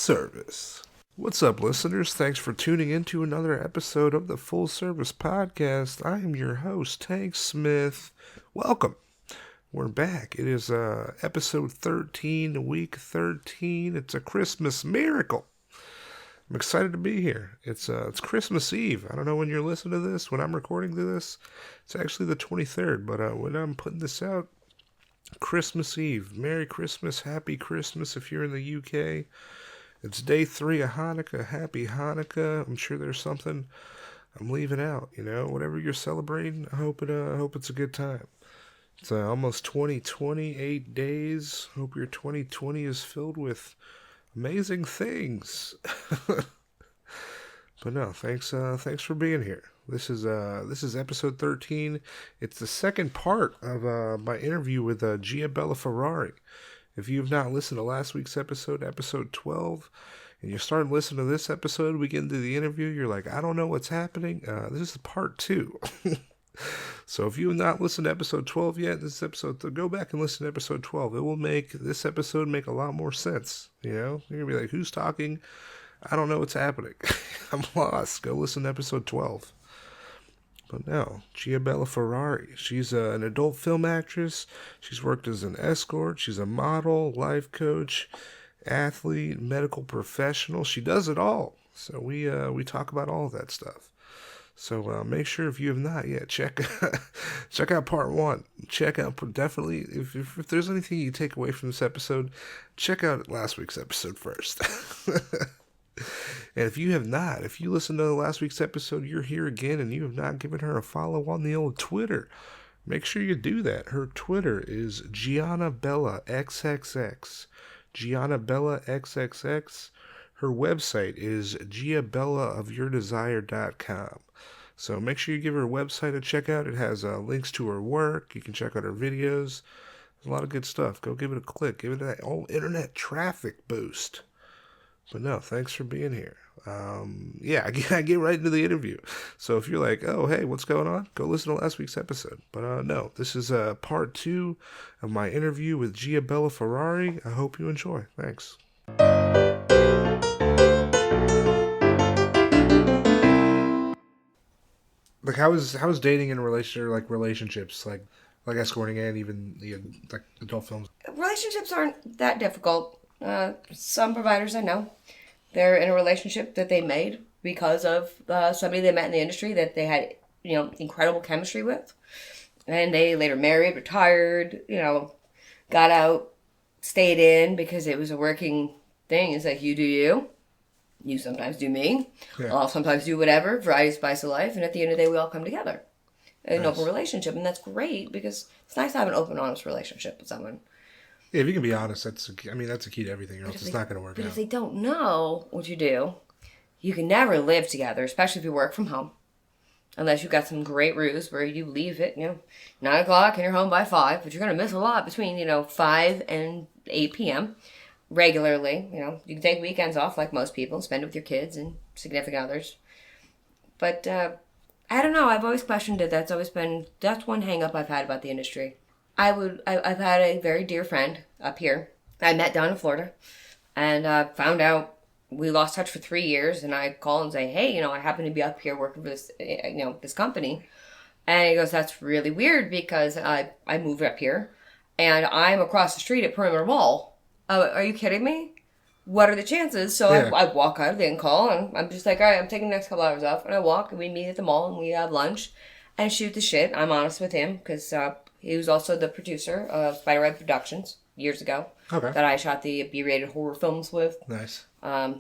Service. What's up, listeners? Thanks for tuning in to another episode of the Full Service Podcast. I am your host, Tank Smith. Welcome. We're back. It is episode 13, week 13. It's a Christmas miracle. I'm excited to be here. It's Christmas Eve. I don't know when you're listening to this. When I'm recording this, it's actually the 23rd. But when I'm putting this out, Christmas Eve. Merry Christmas, Happy Christmas if you're in the UK. It's day 3 of Hanukkah. Happy Hanukkah. I'm sure there's something I'm leaving out. You know, whatever you're celebrating, I hope it's a good time. It's almost 2020, 8 days. Hope your 2020 is filled with amazing things. But no, thanks for being here. This is episode 13. It's the second part of my interview with Giabella Ferrari. If you've not listened to last week's episode, episode 12, and you start listening to this episode, we get into the interview, you're like, I don't know what's happening. This is part 2. So if you have not listened to episode 12 yet, this is episode, go back and listen to episode 12. It will make this episode make a lot more sense. You know, you're going to be like, who's talking? I don't know what's happening. I'm lost. Go listen to episode 12. But no, Giabella Ferrari. She's an adult film actress. She's worked as an escort. She's a model, life coach, athlete, medical professional. She does it all. So we talk about all of that stuff. So make sure if you have not yet, check out part 1. Check out, definitely, if there's anything you take away from this episode, check out last week's episode first. And if you listened to last week's episode, you're here again and you have not given her a follow on the old Twitter, make sure you do that. Her Twitter is GiannaBellaXXX. GiannaBellaXXX. Her website is giabellaofyourdesire.com. So make sure you give her website a check out. It has links to her work. You can check out her videos. There's a lot of good stuff. Go give it a click. Give it that old internet traffic boost. But no, thanks for being here. I get right into the interview. So if you're like, oh, hey, what's going on? Go listen to last week's episode. But no, this is part 2 of my interview with Giabella Ferrari. I hope you enjoy. Thanks. Like, how is dating in a relationship, like relationships, like escorting and even the like adult films? Relationships aren't that difficult. Some providers I know, they're in a relationship that they made because of somebody they met in the industry that they had, incredible chemistry with. And they later married, retired, got out, stayed in because it was a working thing. It's like, you do you. You sometimes do me. Yeah. I'll sometimes do whatever, variety, spice of life. And at the end of the day, we all come together in an open relationship. And that's great because it's nice to have an open, honest relationship with someone. Yeah, if you can be honest, that's a key to everything, or else it's not going to work out. But if they don't know what you do, you can never live together, especially if you work from home. Unless you've got some great ruse where you leave at, 9 o'clock and you're home by 5. But you're going to miss a lot between, 5 and 8 p.m. regularly. You can take weekends off like most people and spend it with your kids and significant others. But I don't know. I've always questioned it. That's one hang-up I've had about the industry. I've had a very dear friend up here. I met down in Florida and found out we lost touch for 3 years. And I call and say, hey, I happen to be up here working for this, this company. And he goes, that's really weird because I moved up here and I'm across the street at Perimeter Mall. Are you kidding me? What are the chances? So yeah. I walk out of the call and I'm just like, all right, I'm taking the next couple hours off. And I walk and we meet at the mall and we have lunch and shoot the shit. I'm honest with him because he was also the producer of Spiderweb Productions years ago. Okay. That I shot the B-rated horror films with. Nice. Yeah,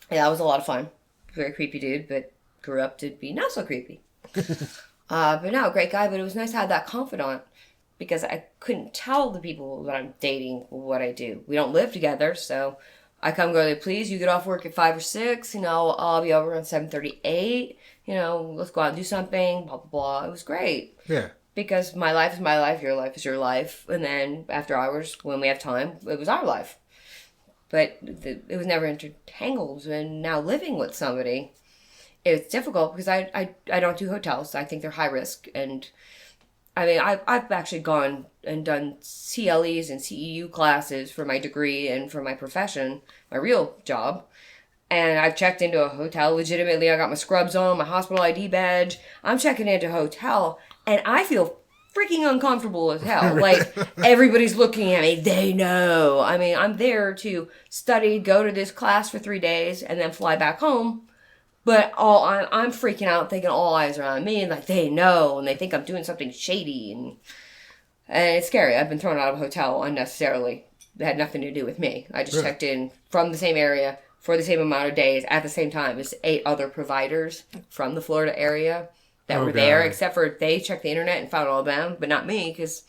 that was a lot of fun. Very creepy dude, but grew up to be not so creepy. But no, great guy. But it was nice to have that confidant because I couldn't tell the people that I'm dating what I do. We don't live together, so I come go, please, you get off work at 5 or 6. I'll be over on 7:38. Let's go out and do something. Blah blah blah. It was great. Yeah. Because my life is my life, your life is your life. And then after hours, when we have time, it was our life. But it was never intertangled. And now living with somebody, it's difficult because I don't do hotels. I think they're high risk. And I mean, I've actually gone and done CLEs and CEU classes for my degree and for my profession, my real job. And I've checked into a hotel legitimately. I got my scrubs on, my hospital ID badge. I'm checking into a hotel, and I feel freaking uncomfortable as hell. Like, everybody's looking at me. They know. I mean, I'm there to study, go to this class for 3 days, and then fly back home. But I'm freaking out, thinking all eyes are on me, and like, they know, and they think I'm doing something shady, and it's scary. I've been thrown out of a hotel unnecessarily. It had nothing to do with me. I just checked in from the same area for the same amount of days at the same time as 8 other providers from the Florida area that were there, except for they checked the internet and found all of them, but not me, because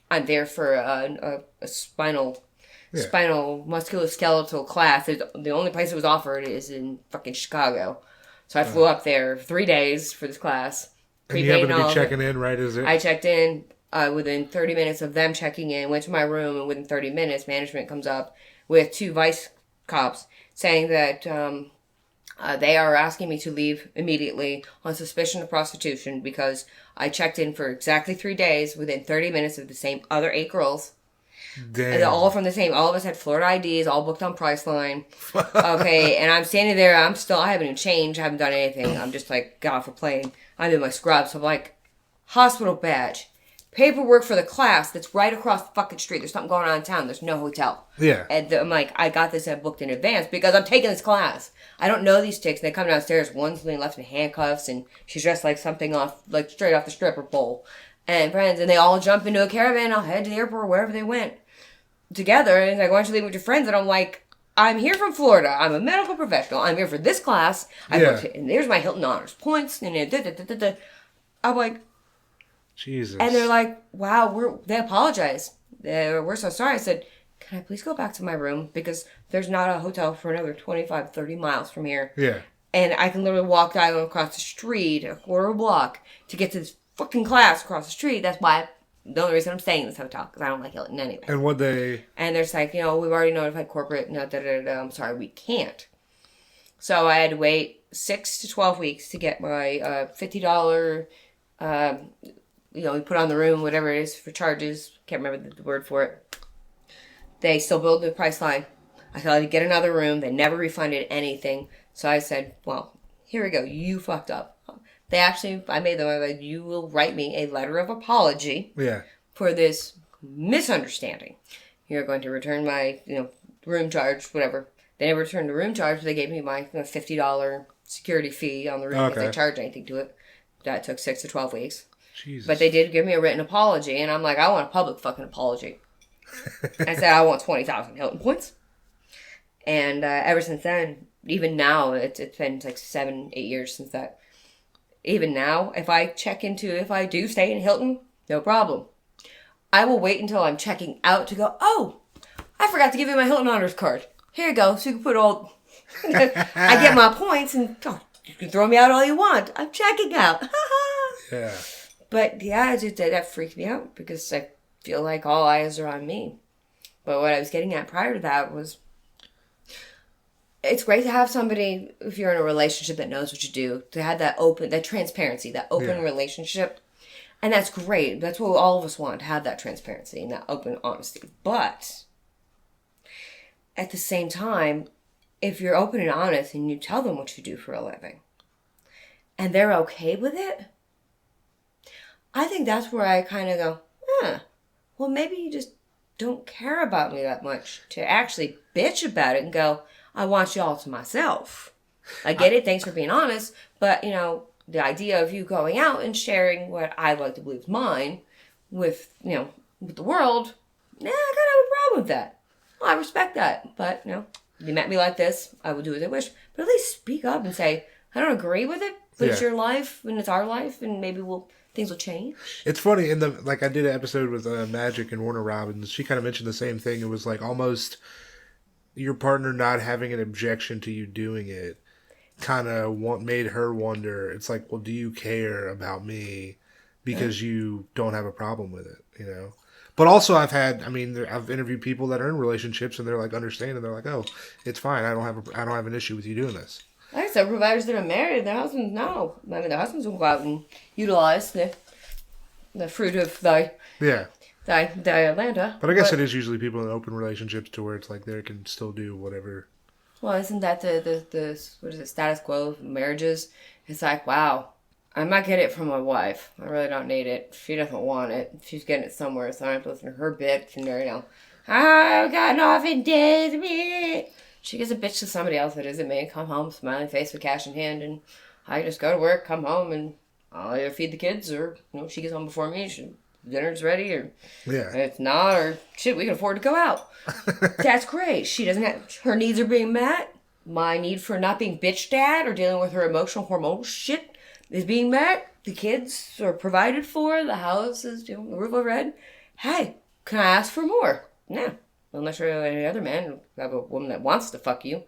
I'm there for a spinal musculoskeletal class. The only place it was offered is in fucking Chicago. So I flew up there 3 days for this class. And you happen to be checking in, right? Is it? I checked in within 30 minutes of them checking in, went to my room, and within 30 minutes, management comes up with 2 vice cops saying that they are asking me to leave immediately on suspicion of prostitution because I checked in for exactly 3 days within 30 minutes of the same other 8 girls. Damn. And all from the same. All of us had Florida IDs, all booked on Priceline. Okay, and I'm standing there. I haven't even changed. I haven't done anything. I'm just like, got off a plane. I'm in my scrubs. So I'm like, hospital badge. Paperwork for the class that's right across the fucking street. There's something going on in town. There's no hotel. Yeah. And I'm like, I got this booked in advance because I'm taking this class. I don't know these chicks. They come downstairs. One's being left in handcuffs, and she's dressed like something straight off the stripper pole. And friends, and they all jump into a caravan. I'll head to the airport, wherever they went together. And he's like, why don't you leave with your friends? And I'm like, I'm here from Florida. I'm a medical professional. I'm here for this class. And there's my Hilton honors points. And I'm like, Jesus. And they're like, wow, they apologize. We're so sorry. I said, can I please go back to my room? Because there's not a hotel for another 25, 30 miles from here. Yeah. And I can literally walk down across the street, a quarter block, to get to this fucking class across the street. That's why, the only reason I'm staying in this hotel, because I don't like Hilton anyway. And And they're just like, we've already notified corporate. No, I'm sorry, we can't. So I had to wait 6 to 12 weeks to get my $50, we put on the room, whatever it is for charges. Can't remember the word for it. They still billed the Priceline. I thought I'd get another room. They never refunded anything. So I said, well, here we go. You fucked up. I made them like, you will write me a letter of apology for this misunderstanding. You're going to return my, room charge, whatever. They never returned the room charge, but they gave me my $50 security fee on the room if they charged anything to it. That took 6 to 12 weeks. Jesus. But they did give me a written apology, and I'm like, I want a public fucking apology. I said, I want 20,000 Hilton points. And ever since then, even now, it's been like 7-8 years since that. Even now, if I do stay in Hilton, no problem. I will wait until I'm checking out to go, oh, I forgot to give you my Hilton Honors card. Here you go, so you can put all... I get my points, and you can throw me out all you want. I'm checking out. Yeah. But yeah, that freaked me out because I feel like all eyes are on me. But what I was getting at prior to that was, it's great to have somebody, if you're in a relationship that knows what you do, to have that transparency, that open relationship. And that's great. That's what all of us want, to have that transparency and that open honesty. But at the same time, if you're open and honest and you tell them what you do for a living and they're okay with it, I think that's where I kind of go, well, maybe you just don't care about me that much to actually bitch about it and go, I want you all to myself. I get it. Thanks for being honest. But, the idea of you going out and sharing what I like to believe is mine with the world, I kind of have a problem with that. Well, I respect that. But, you met me like this. I will do as I wish. But at least speak up and say, I don't agree with it, but it's your life and it's our life and maybe things will change. It's funny, I did an episode with Magic and Warner Robbins. She kind of mentioned the same thing. It was like almost your partner not having an objection to you doing it kind of made her wonder. It's like, well, do you care about me because you don't have a problem with it, But also I've interviewed people that are in relationships and they're like understanding. They're like, oh, it's fine. I don't have an issue with you doing this. Like I said, providers that are married, their husbands know. Their husbands will go out and utilize the fruit of the Atlanta. But I guess it is usually people in open relationships to where it's like they can still do whatever. Well, isn't that the what is it, status quo of marriages? It's like, wow, I might get it from my wife. I really don't need it. She doesn't want it. She's getting it somewhere, so I don't have to listen to her bitch and I've got nothing to me. She gives a bitch to somebody else that isn't me. Come home, smiling face with cash in hand, and I just go to work, come home, and I'll either feed the kids or she gets home before me. Dinner's ready, or it's not, or shit, we can afford to go out. That's great. She doesn't have, her needs are being met. My need for not being bitched at or dealing with her emotional hormonal shit is being met. The kids are provided for. The house is, the roof overhead. Hey, can I ask for more? No. Unless you're any other man, you have a woman that wants to fuck you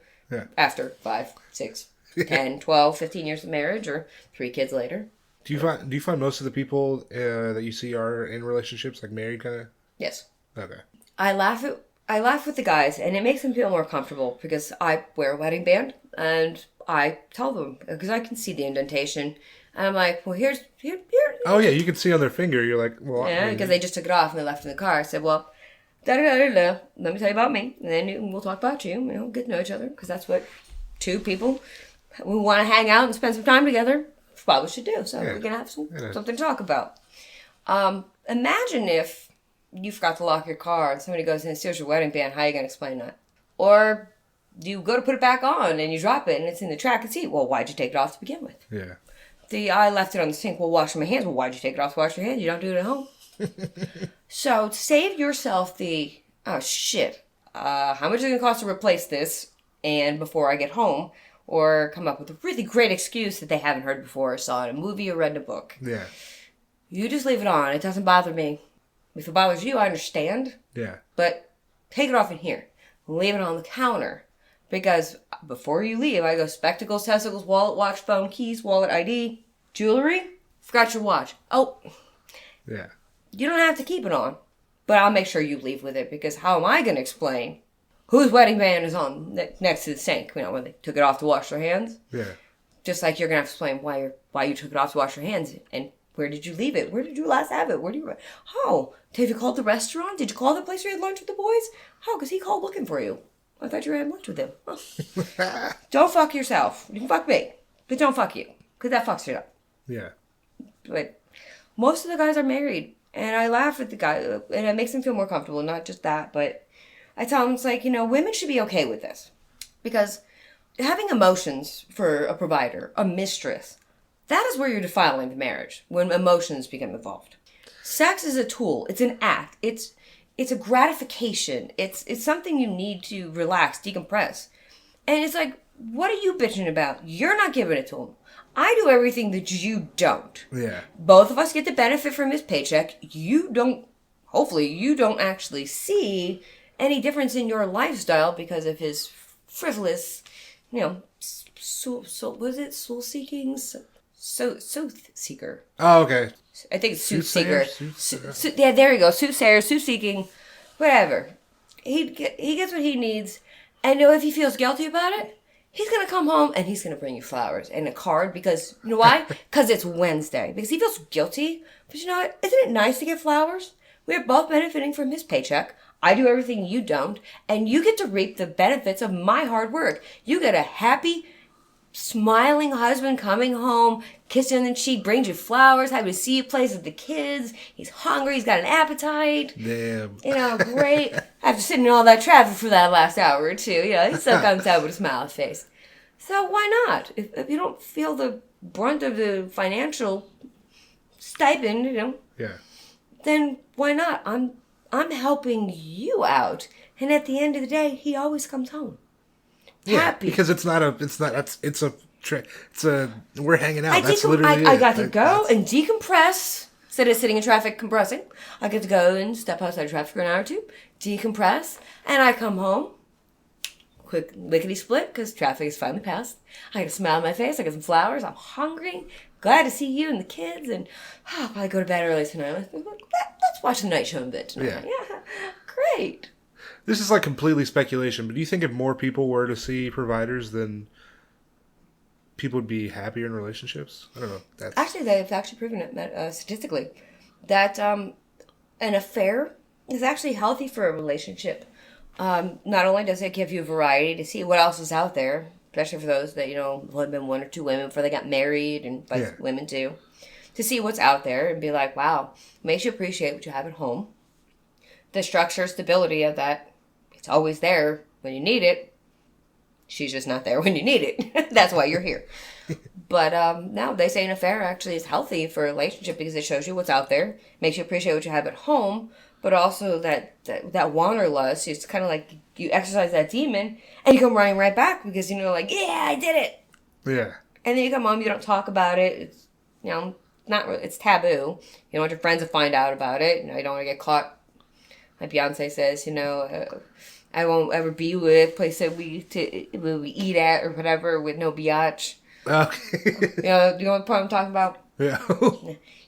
after 5, 6, 10, 12, 15 years of marriage or 3 kids later. Do you find most of the people that you see are in relationships, like married kind of? Yes. Okay. I laugh with the guys, and it makes them feel more comfortable because I wear a wedding band, and I tell them because I can see the indentation, and I'm like, well, here. Oh yeah, you can see on their finger. You're like, well, yeah, because they just took it off and they left it in the car. I said, well, let me tell you about me, and then we'll talk about you. Get to know each other because that's what 2 people who want to hang out and spend some time together probably should do. So we're gonna have something to talk about. Imagine if you forgot to lock your car and somebody goes in and steals your wedding band. How are you gonna explain that? Or you go to put it back on and you drop it and it's in the track and seat. Well, why'd you take it off to begin with? Yeah. I left it on the sink. Well, washing my hands. Well, why'd you take it off to wash your hands? You don't do it at home. So save yourself the how much is it gonna cost to replace this? And before I get home. Or come up with a really great excuse that they haven't heard before or saw in a movie or read in a book. Yeah. You just leave it on. It doesn't bother me. If it bothers you, I understand. Yeah. But take it off in here. Leave it on the counter. Because before you leave, I go spectacles, testicles, wallet, watch, phone, keys, wallet, ID, jewelry. Forgot your watch. Oh. Yeah. You don't have to keep it on. But I'll make sure you leave with it. Because how am I going to explain whose wedding band is on next to the sink? When they took it off to wash their hands. Yeah. Just like you're gonna have to explain why you took it off to wash your hands and where did you leave it? Where did you last have it? Have you called the restaurant? Did you call the place where you had lunch with the boys? Oh, because he called looking for you. I thought you were having lunch with him. Oh. Don't fuck yourself. You can fuck me, but don't fuck you because that fucks you up. Yeah. But most of the guys are married, and I laugh at the guy, and it makes them feel more comfortable. Not just that, but I tell them it's like women should be okay with this because having emotions for a provider, a mistress, that is where you're defiling the marriage, when emotions become involved. Sex is a tool. It's an act. It's a gratification. It's something you need to relax, decompress. And it's like, what are you bitching about? You're not giving it to him. I do everything that you don't. Yeah. Both of us get the benefit from his paycheck. Hopefully you don't actually see any difference in your lifestyle because of his frivolous, soul seeking? Sooth seeker. Oh, okay. I think it's soothsayer. Soothsayer? Yeah, there you go. Soothsayer, sooth-seeking, whatever. He gets what he needs, and if he feels guilty about it, he's going to come home and he's going to bring you flowers and a card because, you know why? Because it's Wednesday. Because he feels guilty. But you know what? Isn't it nice to get flowers? We're both benefiting from his paycheck. I do everything you don't, and you get to reap the benefits of my hard work. You get a happy, smiling husband coming home, kissing on the cheek, brings you flowers, happy to see you, plays with the kids. He's hungry, he's got an appetite. Damn. Great. After sitting in all that traffic for that last hour or two, he still comes out with a smile on his face. So why not? If you don't feel the brunt of the financial stipend, Yeah. then why not? I'm helping you out. And at the end of the day, he always comes home. Yeah, Happy. because we're hanging out. That's literally I got to go and decompress instead of sitting in traffic compressing. I get to go and step outside traffic for an hour or two, decompress, and I come home. Quick lickety split because traffic is finally passed. I get a smile on my face. I get some flowers. I'm hungry. Glad to see you and the kids. And I'll probably go to bed early tonight. Let's watch the night show in bed tonight. Yeah, great. This is like completely speculation, but do you think if more people were to see providers, then people would be happier in relationships? I don't know. Actually, they've actually proven it statistically that an affair is actually healthy for a relationship. Not only does it give you variety to see what else is out there, especially for those that, had been one or two women before they got married, and like women too, to see what's out there and be like, wow, makes you appreciate what you have at home. The structure, stability of that, it's always there when you need it. She's just not there when you need it. That's why you're here. But no, they say an affair actually is healthy for a relationship because it shows you what's out there, makes you appreciate what you have at home, but also that wanderlust. It's kind of like you exercise that demon and you come running right back because like, yeah, I did it. Yeah. And then you come home, you don't talk about it. It's it's taboo. You don't want your friends to find out about it. You don't want to get caught. Like Beyonce says, I won't ever be with a place that we eat at or whatever with no biatch. Okay. You know what part I'm talking about? Yeah.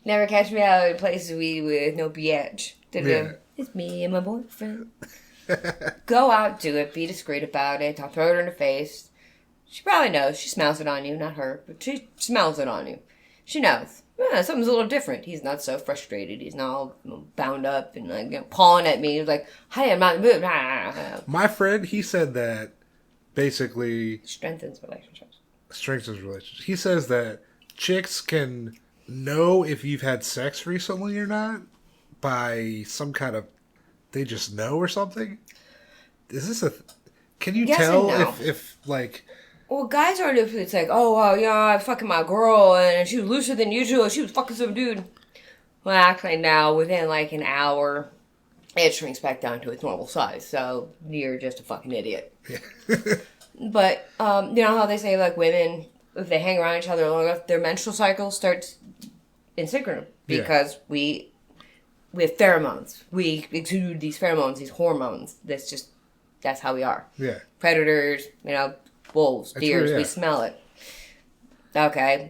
Never catch me out in places we with no biatch. Yeah. It's me and my boyfriend. Go out, do it. Be discreet about it. Don't throw it in her face. She probably knows. She smells it on you. Not her, but she smells it on you. She knows. Something's a little different. He's not so frustrated. He's not all bound up and pawing at me. He's like, hey, I'm not in the mood. My friend, he said that basically strengthens relationships. He says that chicks can know if you've had sex recently or not by some kind of, they just know or something. Is this can you tell if like... Well, guys aren't, if it's like, oh, well, I'm fucking my girl, and she was looser than usual, she was fucking some dude. Well, actually, now, within like an hour, it shrinks back down to its normal size, so you're just a fucking idiot. Yeah. But, you know how they say, like, women, if they hang around each other long enough, their menstrual cycle starts in synchronous, because we have pheromones. We exude these pheromones, these hormones. That's how we are. Yeah. Predators, wolves, deers, we smell it. Okay,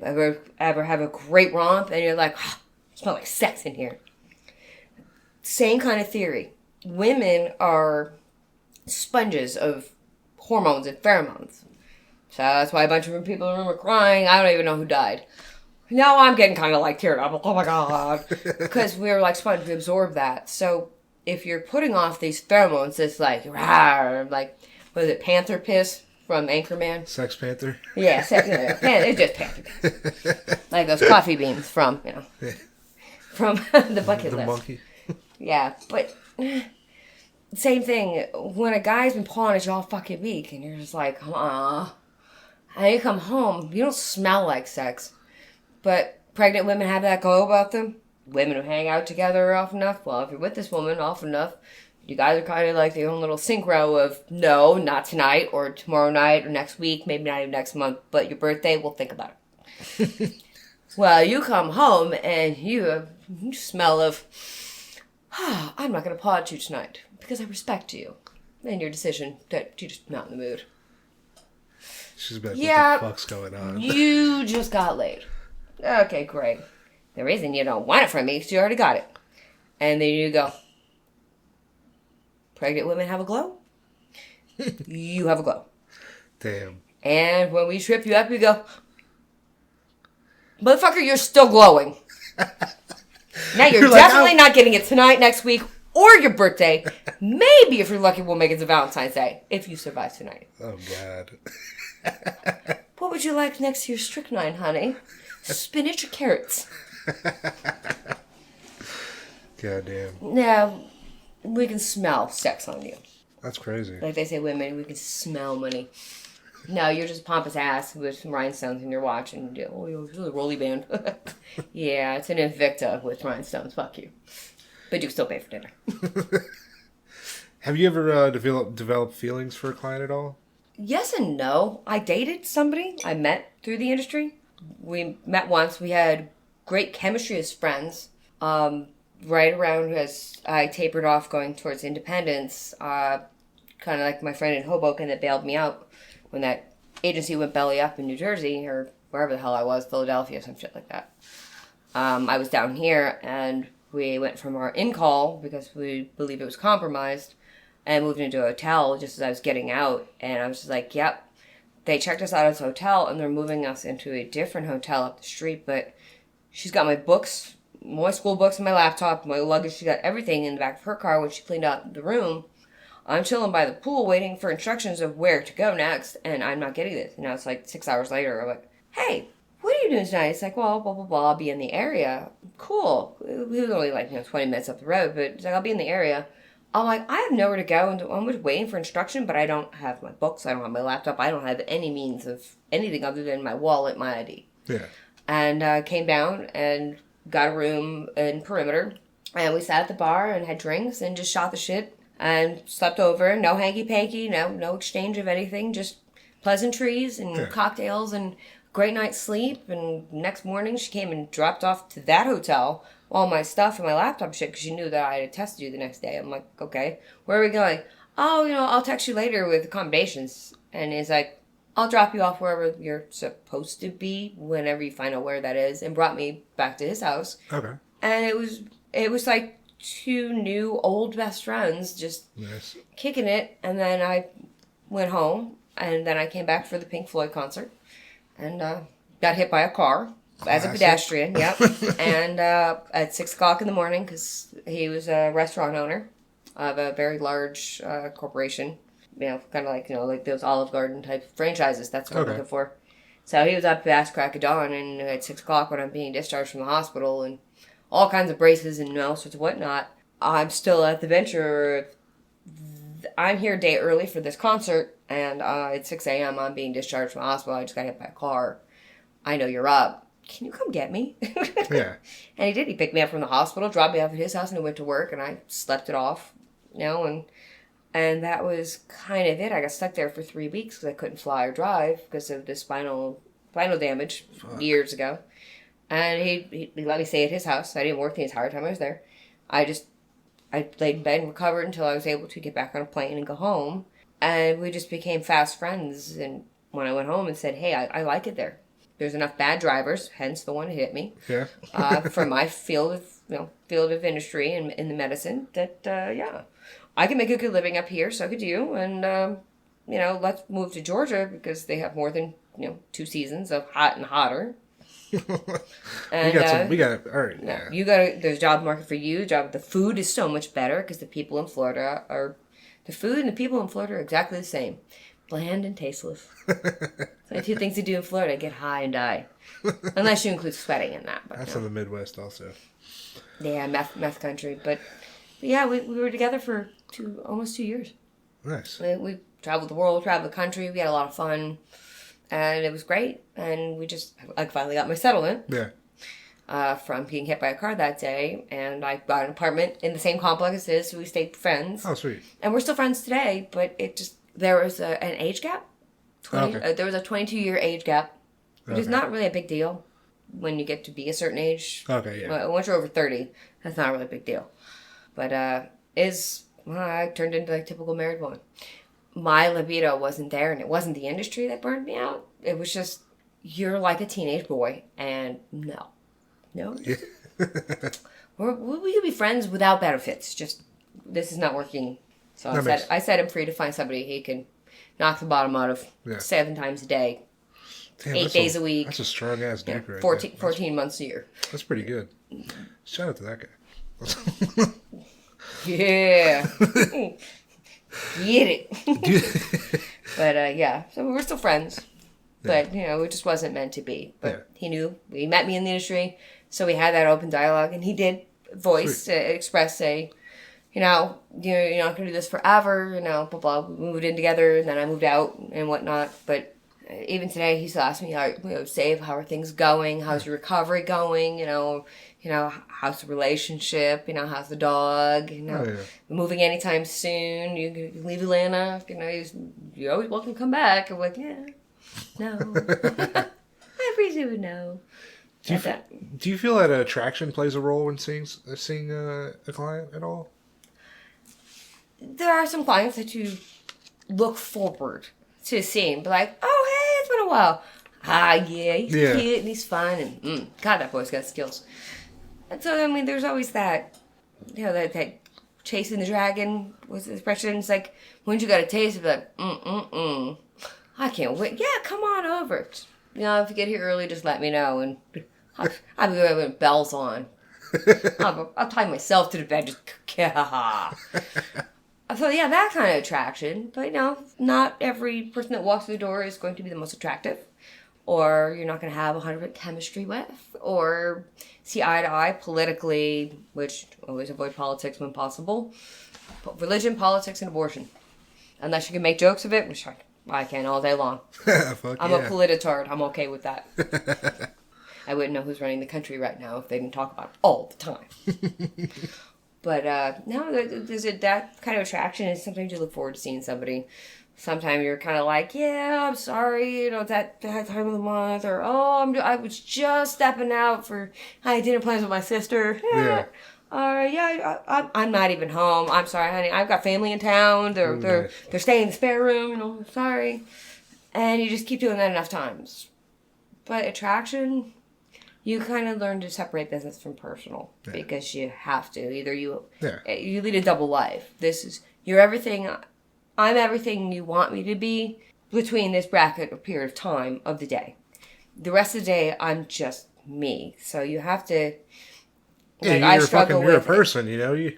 ever have a great romp and you're like, oh, it smells like sex in here. Same kind of theory. Women are sponges of hormones and pheromones. So that's why a bunch of people in the room are crying. I don't even know who died. Now I'm getting kind of like teared up. Oh my God. Because we're like sponges, we absorb that. So if you're putting off these pheromones, it's like, rawr, like, what is it, panther piss? From Anchorman. Sex Panther? Yeah, it's just panther piss. Like those coffee beans from, from the bucket list. The monkey. Yeah, but same thing. When a guy's been pawing at you all fucking week and you're just like, and you come home, you don't smell like sex. But pregnant women have that go about them. Women who hang out together often enough. Well, if you're with this woman often enough, you guys are kind of like the own little synchro of, no, not tonight, or tomorrow night, or next week, maybe not even next month, but your birthday, we'll think about it. Well, you come home, and you smell of, I'm not going to paw at you tonight, because I respect you, and your decision that you're just not in the mood. She's like, what the fuck's going on? You just got laid. Okay, great. The reason you don't want it from me is you already got it. And then you go, pregnant women have a glow. You have a glow. Damn. And when we trip you up, you go, motherfucker, you're still glowing. Now you're definitely not getting it tonight, next week, or your birthday. Maybe if you're lucky, we'll make it to Valentine's Day, if you survive tonight. Oh, God. What would you like next to your strychnine, honey? Spinach or carrots? Goddamn. Now, we can smell sex on you. That's crazy. Like they say, women, we can smell money. No, you're just pompous ass with some rhinestones in your watch and you're a rolly band. Yeah, it's an Invicta with rhinestones. Fuck you. But you can still pay for dinner. Have you ever developed feelings for a client at all? Yes and no. I dated somebody I met through the industry. We met once. We had great chemistry as friends. Right around as I tapered off going towards independence, kind of like my friend in Hoboken that bailed me out when that agency went belly up in New Jersey or wherever the hell I was, Philadelphia, some shit like that. I was down here and we went from our in-call because we believed it was compromised and moved into a hotel just as I was getting out. And I was just like, yep. They checked us out of this hotel and they're moving us into a different hotel up the street, but she's got my books my school books and my laptop, my luggage. She got everything in the back of her car when she cleaned out the room. I'm chilling by the pool waiting for instructions of where to go next, and I'm not getting this. It's like 6 hours later. I'm like, hey, what are you doing tonight? It's like, well, blah, blah, blah, I'll be in the area. Cool. It was only like, 20 minutes up the road, but it's like, I'll be in the area. I'm like, I have nowhere to go, and I'm just waiting for instruction, but I don't have my books, I don't have my laptop, I don't have any means of anything other than my wallet, my ID. Yeah. And came down and got a room in Perimeter, and we sat at the bar and had drinks and just shot the shit and slept over. No hanky-panky, no exchange of anything, just pleasantries and cocktails and great night's sleep. And next morning she came and dropped off to that hotel all my stuff and my laptop shit because she knew that I had a test to do the next day. I'm like, okay, where are we going? Oh, I'll text you later with accommodations. And he's like, I'll drop you off wherever you're supposed to be whenever you find out where that is, and brought me back to his house. Okay. And it was like two new old best friends just kicking it. And then I went home, and then I came back for the Pink Floyd concert and got hit by a car. As a pedestrian, yep. And at 6 o'clock in the morning, because he was a restaurant owner of a very large corporation, kind of like those Olive Garden type franchises. That's what I'm looking for. So he was up past crack of dawn, and at 6 o'clock when I'm being discharged from the hospital, and all kinds of braces and all sorts of whatnot, I'm still at the venture. I'm here a day early for this concert, and at 6 a.m. I'm being discharged from the hospital. I just got hit by a car. I know you're up. Can you come get me? Yeah. And he did. He picked me up from the hospital, dropped me off at his house, and I went to work, and I slept it off, and that was kind of it. I got stuck there for 3 weeks because I couldn't fly or drive because of the spinal damage years ago. And he let me stay at his house. I didn't work the entire time I was there. I laid in bed and recovered until I was able to get back on a plane and go home. And we just became fast friends. And when I went home and said, hey, I like it there. There's enough bad drivers, hence the one who hit me. Yeah. For my field of industry and in the medicine, that I can make a good living up here. So could you. And let's move to Georgia because they have more than 2 seasons of hot and hotter. And, we got it. All right. Yeah. There's a job market for you. The food is so much better because the people in Florida the food and the people in Florida are exactly the same. Bland and tasteless. So 2 things to do in Florida: get high and die. Unless you include sweating in that. But that's in the Midwest also. Yeah, meth country. But yeah, we were together for almost 2 years. Nice. We traveled the world, traveled the country. We had a lot of fun. And it was great. And I finally got my settlement. Yeah. From being hit by a car that day. And I got an apartment in the same complex as his, so we stayed friends. Oh, sweet. And we're still friends today, but there was an age gap. There was a 22-year age gap, which is not really a big deal when you get to be a certain age. Okay, yeah. Once you're over 30, that's not really a big deal. But I turned into a typical married woman. My libido wasn't there, and it wasn't the industry that burned me out. It was just, you're like a teenage boy, and no. Yeah. We could be friends without benefits. Just, this is not working. So I set him free to find somebody he can knock the bottom out of 7 times a day, 8 days a week. That's a strong ass dick, right? 14 months a year. That's pretty good. Shout out to that guy. Yeah. Get it. But so we're still friends. But it just wasn't meant to be. But he knew. He met me in the industry, so we had that open dialogue, and he did express you're not going to do this forever, blah, blah. We moved in together, and then I moved out and whatnot. But even today, he still asks me, Save, how are things going? How's your recovery going? How's the relationship? How's the dog? Moving anytime soon? You can leave Atlanta? You're always welcome to come back. I'm like, yeah, no. I appreciate it, no. Do you feel that attraction plays a role when seeing a client at all? There are some clients that you look forward to seeing, but like, oh, hey, it's been a while. Yeah, he's cute and he's fun, and God, that boy's got skills. And so, there's always that, that chasing the dragon was the expression. It's like, once you got a taste of it, I can't wait. Yeah, come on over. If you get here early, just let me know, and I'll be there with bells on. I'll tie myself to the bed. Just, so yeah, that kind of attraction. But not every person that walks through the door is going to be the most attractive, or you're not going to have 100% chemistry with, or see eye to eye politically, which always avoid politics when possible. But religion, politics, and abortion. Unless you can make jokes of it, which I can all day long. I'm a politicard. I'm okay with that. I wouldn't know who's running the country right now if they didn't talk about it all the time. But no, there's that kind of attraction, and sometimes you look forward to seeing somebody. Sometimes you're kind of like, yeah, I'm sorry, it's that time of the month, or I was just stepping out for dinner plans with my sister. Yeah. I'm not even home. I'm sorry, honey. I've got family in town. They're staying in the spare room. Sorry. And you just keep doing that enough times. But attraction, you kind of learn to separate business from personal because you have to. Either you lead a double life. You're everything. I'm everything you want me to be between this bracket or period of time of the day. The rest of the day, I'm just me. So you have to. I struggle with. You're a person,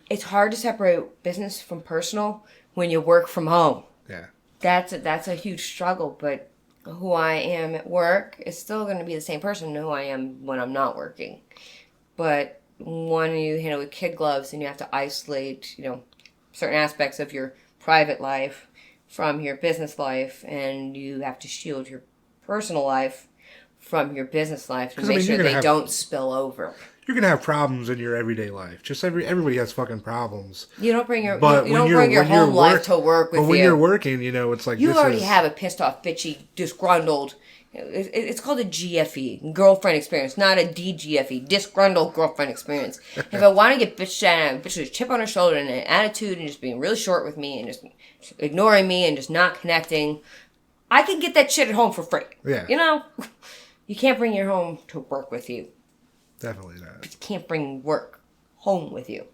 It's hard to separate business from personal when you work from home. Yeah. That's a huge struggle, but who I am at work is still going to be the same person who I am when I'm not working. But when you handle with kid gloves and you have to isolate, certain aspects of your private life from your business life, and you have to shield your personal life from your business life to make sure they don't spill over. You're gonna have problems in your everyday life. Just everybody has fucking problems. You don't bring your home life to work with you. But when you're working, it's like you already have a pissed off, bitchy, disgruntled. It's called a GFE, girlfriend experience, not a DGFE, disgruntled girlfriend experience. If I want to get bitched at, a bitch with a chip on her shoulder and an attitude and just being really short with me and just ignoring me and just not connecting, I can get that shit at home for free. Yeah. You can't bring your home to work with you. Definitely not. But you can't bring work home with you.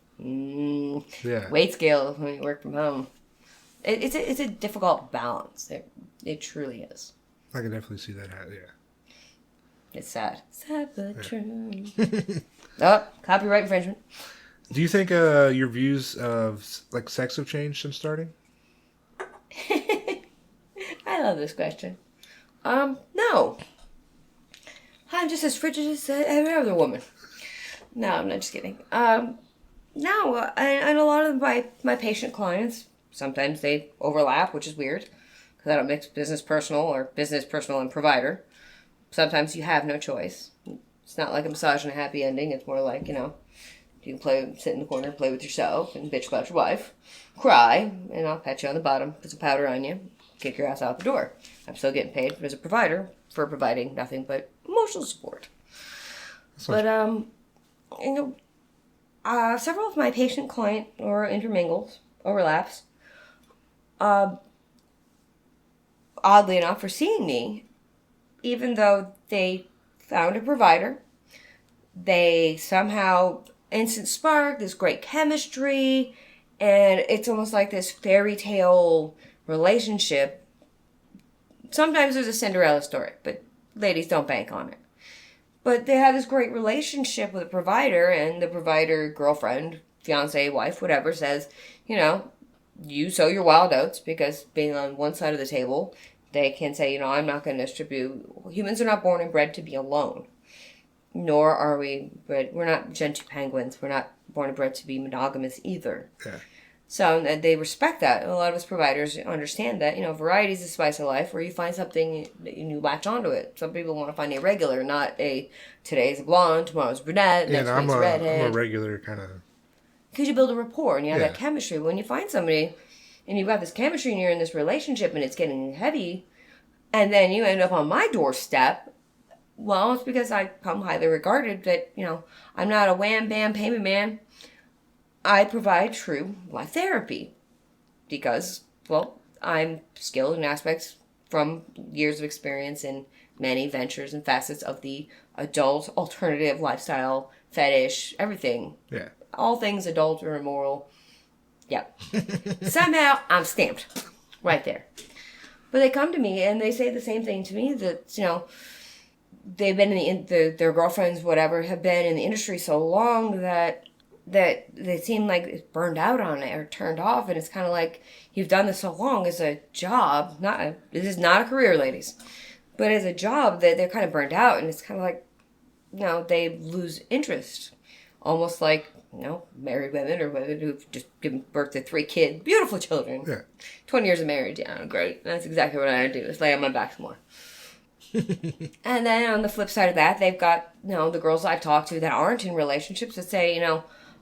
Yeah. Weight scale when you work from home. It's a difficult balance. It truly is. I can definitely see that. Yeah. It's sad. Sad but true. Oh, copyright infringement. Do you think your views of sex have changed since starting? I love this question. No. I'm just as frigid as every other woman. No, I'm not just kidding. No, and a lot of my patient clients, sometimes they overlap, which is weird, because I don't mix business personal or business personal and provider. Sometimes you have no choice. It's not like a massage and a happy ending. It's more like, you can sit in the corner, play with yourself, and bitch about your wife, cry, and I'll pat you on the bottom, put some powder on you, kick your ass out the door. I'm still getting paid as a provider for providing nothing but emotional support. But, several of my patient-client or overlaps, oddly enough, are seeing me, even though they found a provider, they somehow instant spark, this great chemistry, and it's almost like this fairy tale relationship. Sometimes there's a Cinderella story, but ladies don't bank on it. But they have this great relationship with a provider, and the provider, girlfriend, fiance, wife, whatever, says, you sow your wild oats, because being on one side of the table, they can say, I'm not going to distribute. Humans are not born and bred to be alone. Nor are we, but we're not Gentoo penguins. We're not born and bred to be monogamous either. Yeah. So they respect that. A lot of us providers understand that, variety is the spice of life, where you find something and you latch onto it. Some people want to find a regular, not today's a blonde, tomorrow's brunette, next week's redhead. I'm a regular kind of. Because you build a rapport and you have that chemistry. When you find somebody and you've got this chemistry and you're in this relationship and it's getting heavy, and then you end up on my doorstep, well, it's because I come highly regarded that, I'm not a wham bam payment man. I provide true life therapy because, I'm skilled in aspects from years of experience in many ventures and facets of the adult alternative lifestyle, fetish, everything. Yeah. All things adult or immoral. Yeah. Somehow I'm stamped right there. But they come to me and they say the same thing to me, that, they've been their girlfriends, whatever, have been in the industry so long that they seem like it's burned out on it or turned off, and it's kind of like you've done this so long as a job. This is not a career, ladies, but as a job that they're kind of burned out, and it's kind of like, they lose interest, almost like married women or women who've just given birth to 3 kids, beautiful children. Yeah. 20 years of marriage, yeah, great. That's exactly what I do. Is lay on my back some more. And then on the flip side of that, they've got, the girls I've talked to that aren't in relationships that say,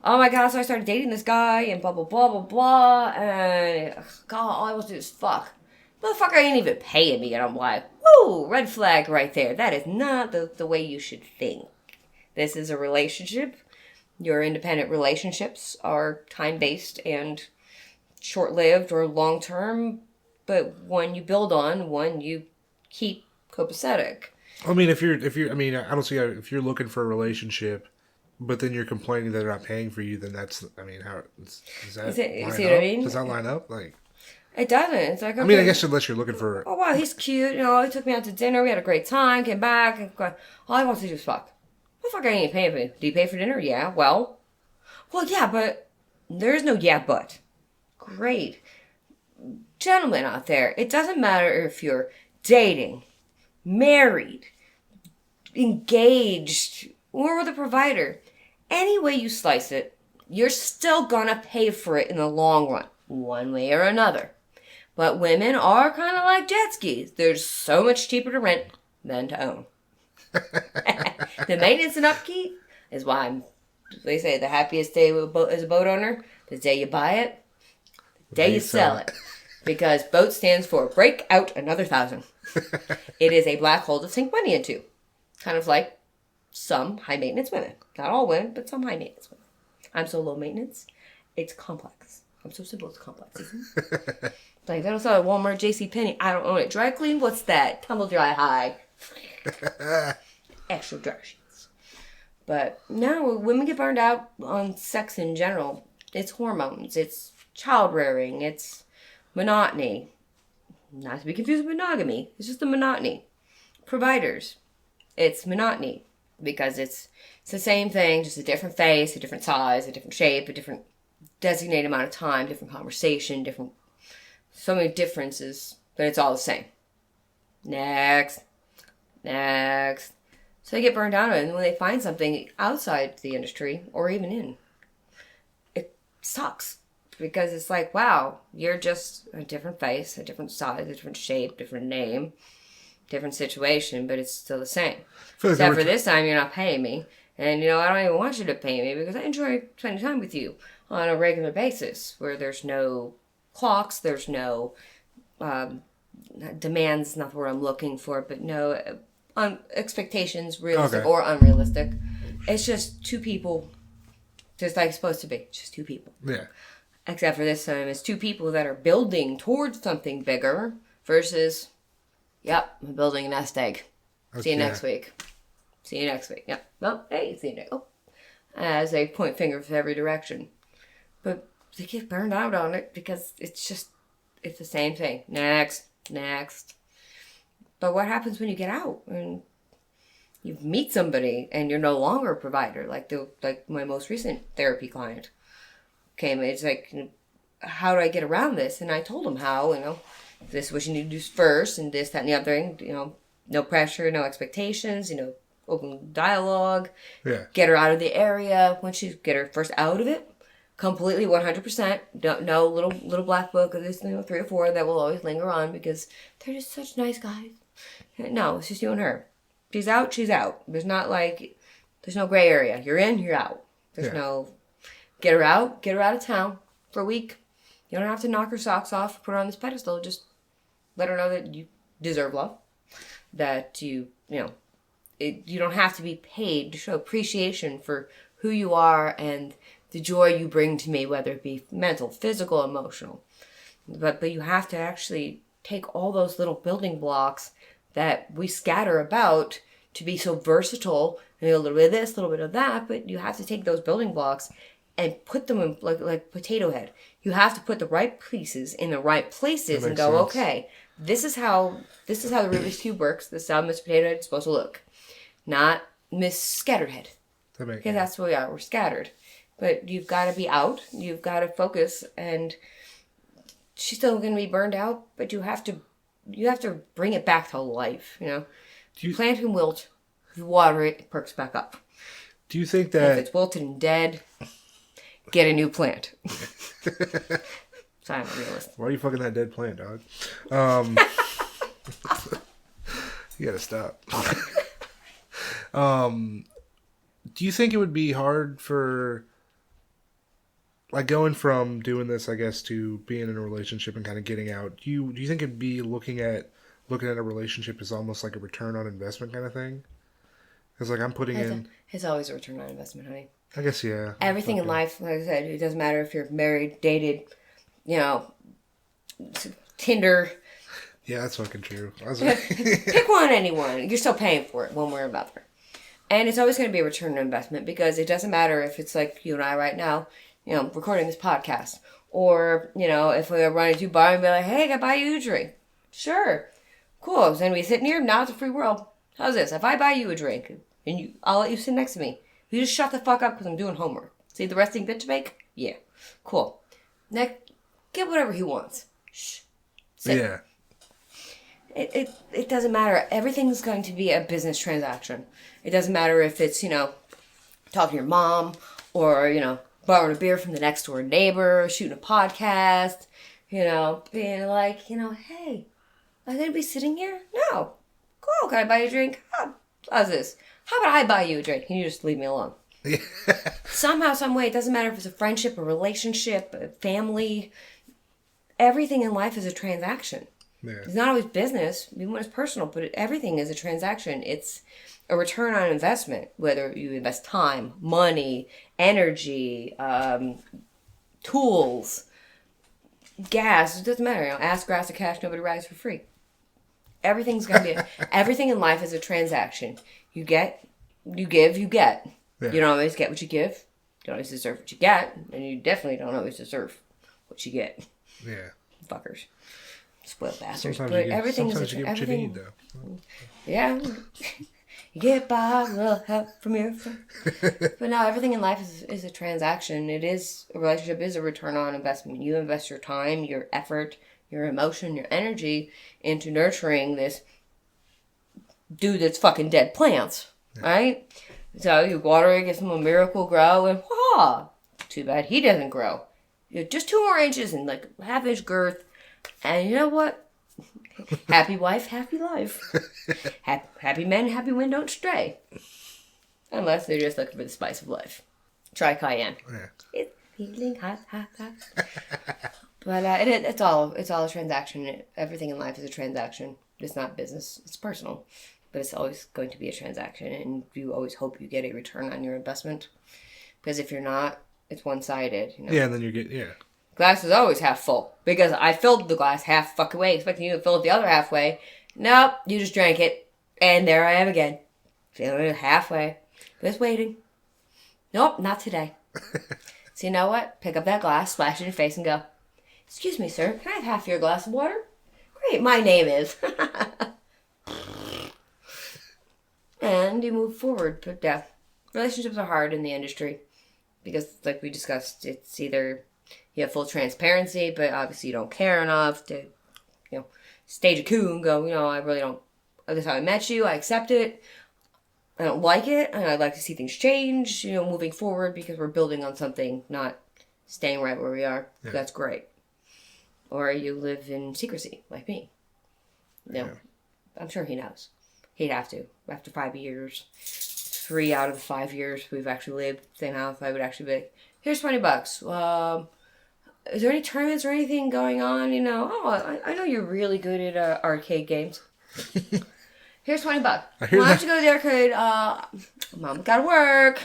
oh my God, so I started dating this guy and blah, blah, blah, blah, blah, and God, all I want to do is fuck. Motherfucker ain't even paying me, and I'm like, woo, red flag right there. That is not the way you should think. This is a relationship. Your independent relationships are time-based and short-lived or long-term, but one you build on, one you keep copacetic. I mean, if you're, I don't see how, if you're looking for a relationship, but then you're complaining that they're not paying for you, then that's, how, does that line up? What I mean? Does that line up? Like, it doesn't. It's like, okay. I guess unless you're looking for... Oh, wow, he's cute. He took me out to dinner. We had a great time. Came back. And all I want to do is fuck. Motherfucker ain't paying for me. Do you pay for dinner? Yeah. Well, yeah, but there is no yeah, but. Great. Gentlemen out there, it doesn't matter if you're dating, married, engaged, or with a provider. Any way you slice it, you're still gonna pay for it in the long run, one way or another. But women are kind of like jet skis. They're so much cheaper to rent than to own. The maintenance and upkeep is why they say the happiest day as a boat owner, the day you buy it, the day you sell it. Because boat stands for break out another 1,000. It is a black hole to sink money into. Kind of like some high maintenance women. Not all women, but some high maintenance women. I'm so low maintenance. It's complex. I'm so simple, it's complex. Like, they don't sell at Walmart, JCPenney. I don't own it. Dry clean? What's that? Tumble dry high. Extra dry sheets. But no, women get burned out on sex in general. It's hormones. It's child rearing. It's monotony. Not to be confused with monogamy. It's just the monotony. Providers. It's monotony. Because it's the same thing, just a different face, a different size, a different shape, a different designated amount of time, different conversation, so many differences, but it's all the same. Next. So they get burned out on it, and when they find something outside the industry, or even in, it sucks. Because it's like, wow, you're just a different face, a different size, a different shape, different name, different situation, but it's still the same. Except for this time, you're not paying me. And, I don't even want you to pay me because I enjoy spending time with you on a regular basis where there's no clocks, there's no demands, not the word I'm looking for, but no expectations, realistic or unrealistic. It's just two people, just like it's supposed to be, just two people. Yeah. Except for this time, it's two people that are building towards something bigger versus, yep, I'm building a nest egg. Okay. See you next week. Yep. Well, hey, see you next. Oh. As they point fingers in every direction. But they get burned out on it because it's the same thing. Next. But what happens when you get out and you meet somebody and you're no longer a provider? Like my most recent therapy client came. It's like, how do I get around this? And I told him how. This is what you need to do first, and this, that, and the other thing. No pressure, no expectations. Open dialogue. Yeah. Get her out of the area. Once you get her first out of it, completely 100%. No little black book of this 3 or 4 that will always linger on because they're just such nice guys. No, it's just you and her. She's out, she's out. There's no gray area. You're in, you're out. There's no get her out of town for a week. You don't have to knock her socks off, put her on this pedestal. Just let her know that you deserve love. That you don't have to be paid to show appreciation for who you are and the joy you bring to me, whether it be mental, physical, emotional. But you have to actually take all those little building blocks that we scatter about to be so versatile, and a little bit of this, a little bit of that, but you have to take those building blocks and put them in like potato head. You have to put the right pieces in the right places and go, sense. Okay, this is how the Rubik's Cube works. This is how Mr. Potato Head is supposed to look. not Miss Scatterhead. Because that's what we are. We're scattered. But you've got to be out. You've got to focus. And she's still going to be burned out. But you have to bring it back to life, you know. Plant can wilt. If you water it, it perks back up. Do you think that... If it's wilted and dead, get a new plant. So I'm a realist. Why are you fucking that dead plant, dog? You gotta stop. Do you think it would be hard for, like, going from doing this, I guess, to being in a relationship and kind of getting out? Do you think it'd be looking at a relationship as almost like a return on investment kind of thing? Because, like, I'm putting in... It's always a return on investment, honey. I guess, yeah. Everything in life, like I said, it doesn't matter if you're married, dated, you know, Tinder. Yeah, that's fucking true. Pick one, anyone. You're still paying for it one way or another. And it's always going to be a return on investment because it doesn't matter if it's like you and I right now, you know, recording this podcast. Or, you know, if we were running to a bar and be like, hey, can I buy you a drink? Sure. Cool. Then we sitting here. Now it's a free world. How's this? If I buy you a drink and I'll let you sit next to me. You just shut the fuck up because I'm doing homework. See the resting bitch make? Yeah. Cool. Next, get whatever he wants. Shh. Sit. Yeah. It doesn't matter. Everything's going to be a business transaction. It doesn't matter if it's, you know, talking to your mom or, you know, borrowing a beer from the next door neighbor, shooting a podcast, you know, being like, you know, hey, am I going to be sitting here? No. Cool. Can I buy you a drink? How's this? How about I buy you a drink? Can you just leave me alone? Somehow, some way, it doesn't matter if it's a friendship, a relationship, a family. Everything in life is a transaction. Yeah. It's not always business, even when it's personal, but everything is a transaction. It's a return on investment, whether you invest time, money, energy, tools, gas. It doesn't matter. You know, ass, grass, or cash, nobody rides for free. Everything's going to be... everything in life is a transaction. You get, you give, you get. Yeah. You don't always get what you give. You don't always deserve what you get. And you definitely don't always deserve what you get. Yeah. Fuckers. Spoiled bastards. Sometimes but you get, everything sometimes is you get what you need, though. Yeah. You get by a little help from your friend. But no, everything in life is a transaction. A relationship is a return on investment. You invest your time, your effort, your emotion, your energy into nurturing this dude that's fucking dead plants, right? So you water it, give him a miracle grow, and too bad he doesn't grow. You know, just 2 more inches and like half-inch girth, and you know what? Happy wife, happy life. Happy men, happy women don't stray. Unless they're just looking for the spice of life. Try cayenne. Yeah. It's feeling hot, hot, hot. But it's all a transaction. Everything in life is a transaction. It's not business. It's personal. But it's always going to be a transaction. And you always hope you get a return on your investment. Because if you're not, it's one-sided. You know? Yeah, and then you get, Glass is always half full. Because I filled the glass half fucking way, expecting you to fill it the other halfway. Nope, you just drank it. And there I am again. Filling it halfway. Just waiting. Nope, not today. So you know what? Pick up that glass, splash it in your face, and go, excuse me, sir, can I have half your glass of water? Great, my name is. And you move forward. But yeah, relationships are hard in the industry. Because, like we discussed, it's either you have full transparency, but obviously you don't care enough to, you know, stage a coup and go, you know, I really don't, this is how I met you, I accept it, I don't like it, and I'd like to see things change, you know, moving forward because we're building on something, not staying right where we are. Yeah. That's great. Or you live in secrecy, like me. No, yeah. I'm sure he knows. He'd have to. After 5 years, 3 out of the 5 years we've actually lived in the same house, I would actually be like, here's $20. Is there any tournaments or anything going on? You know, I know you're really good at arcade games. Here's $20. Why don't you go to the arcade? Mom gotta work.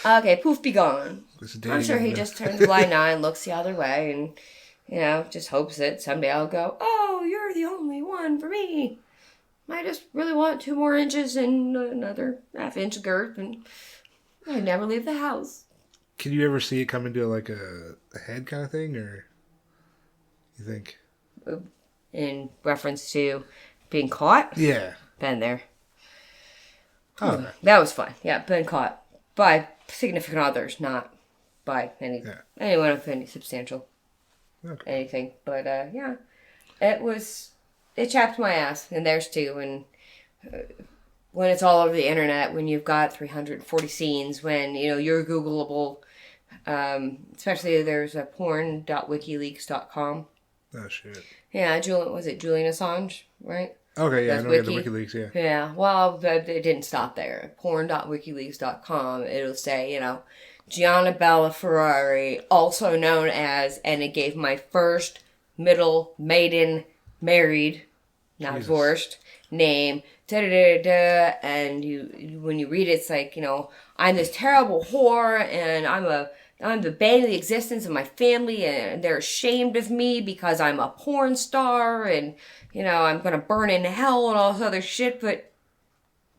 Okay, poof, be gone. I'm sure he just turns a blind eye and looks the other way and, you know, just hopes that someday I'll go, oh, you're the only one for me. I just really want 2 more inches and another half-inch girth, and I never leave the house. Can you ever see it come into like a head kind of thing, or you think? In reference to being caught? Yeah. Been there. Oh, okay. That was fun. Yeah, been caught by significant others, not by anyone of any substantial anything. But yeah, it chapped my ass, and theirs too. And when it's all over the internet, when you've got 340 scenes, when you're Googleable, especially there's a porn.wikileaks.com. Oh shit. Yeah, was it Julian Assange, right? Okay, yeah, That's I know the WikiLeaks, yeah. Yeah, well, it didn't stop there. Porn.wikileaks.com, it'll say, Gianna Bella Ferrari, also known as, and it gave my first, middle, maiden, married, not divorced, name, da-da-da-da-da, and when you read it, it's like, I'm this terrible whore, and I'm the bane of the existence of my family, and they're ashamed of me because I'm a porn star, and, I'm going to burn in hell and all this other shit, but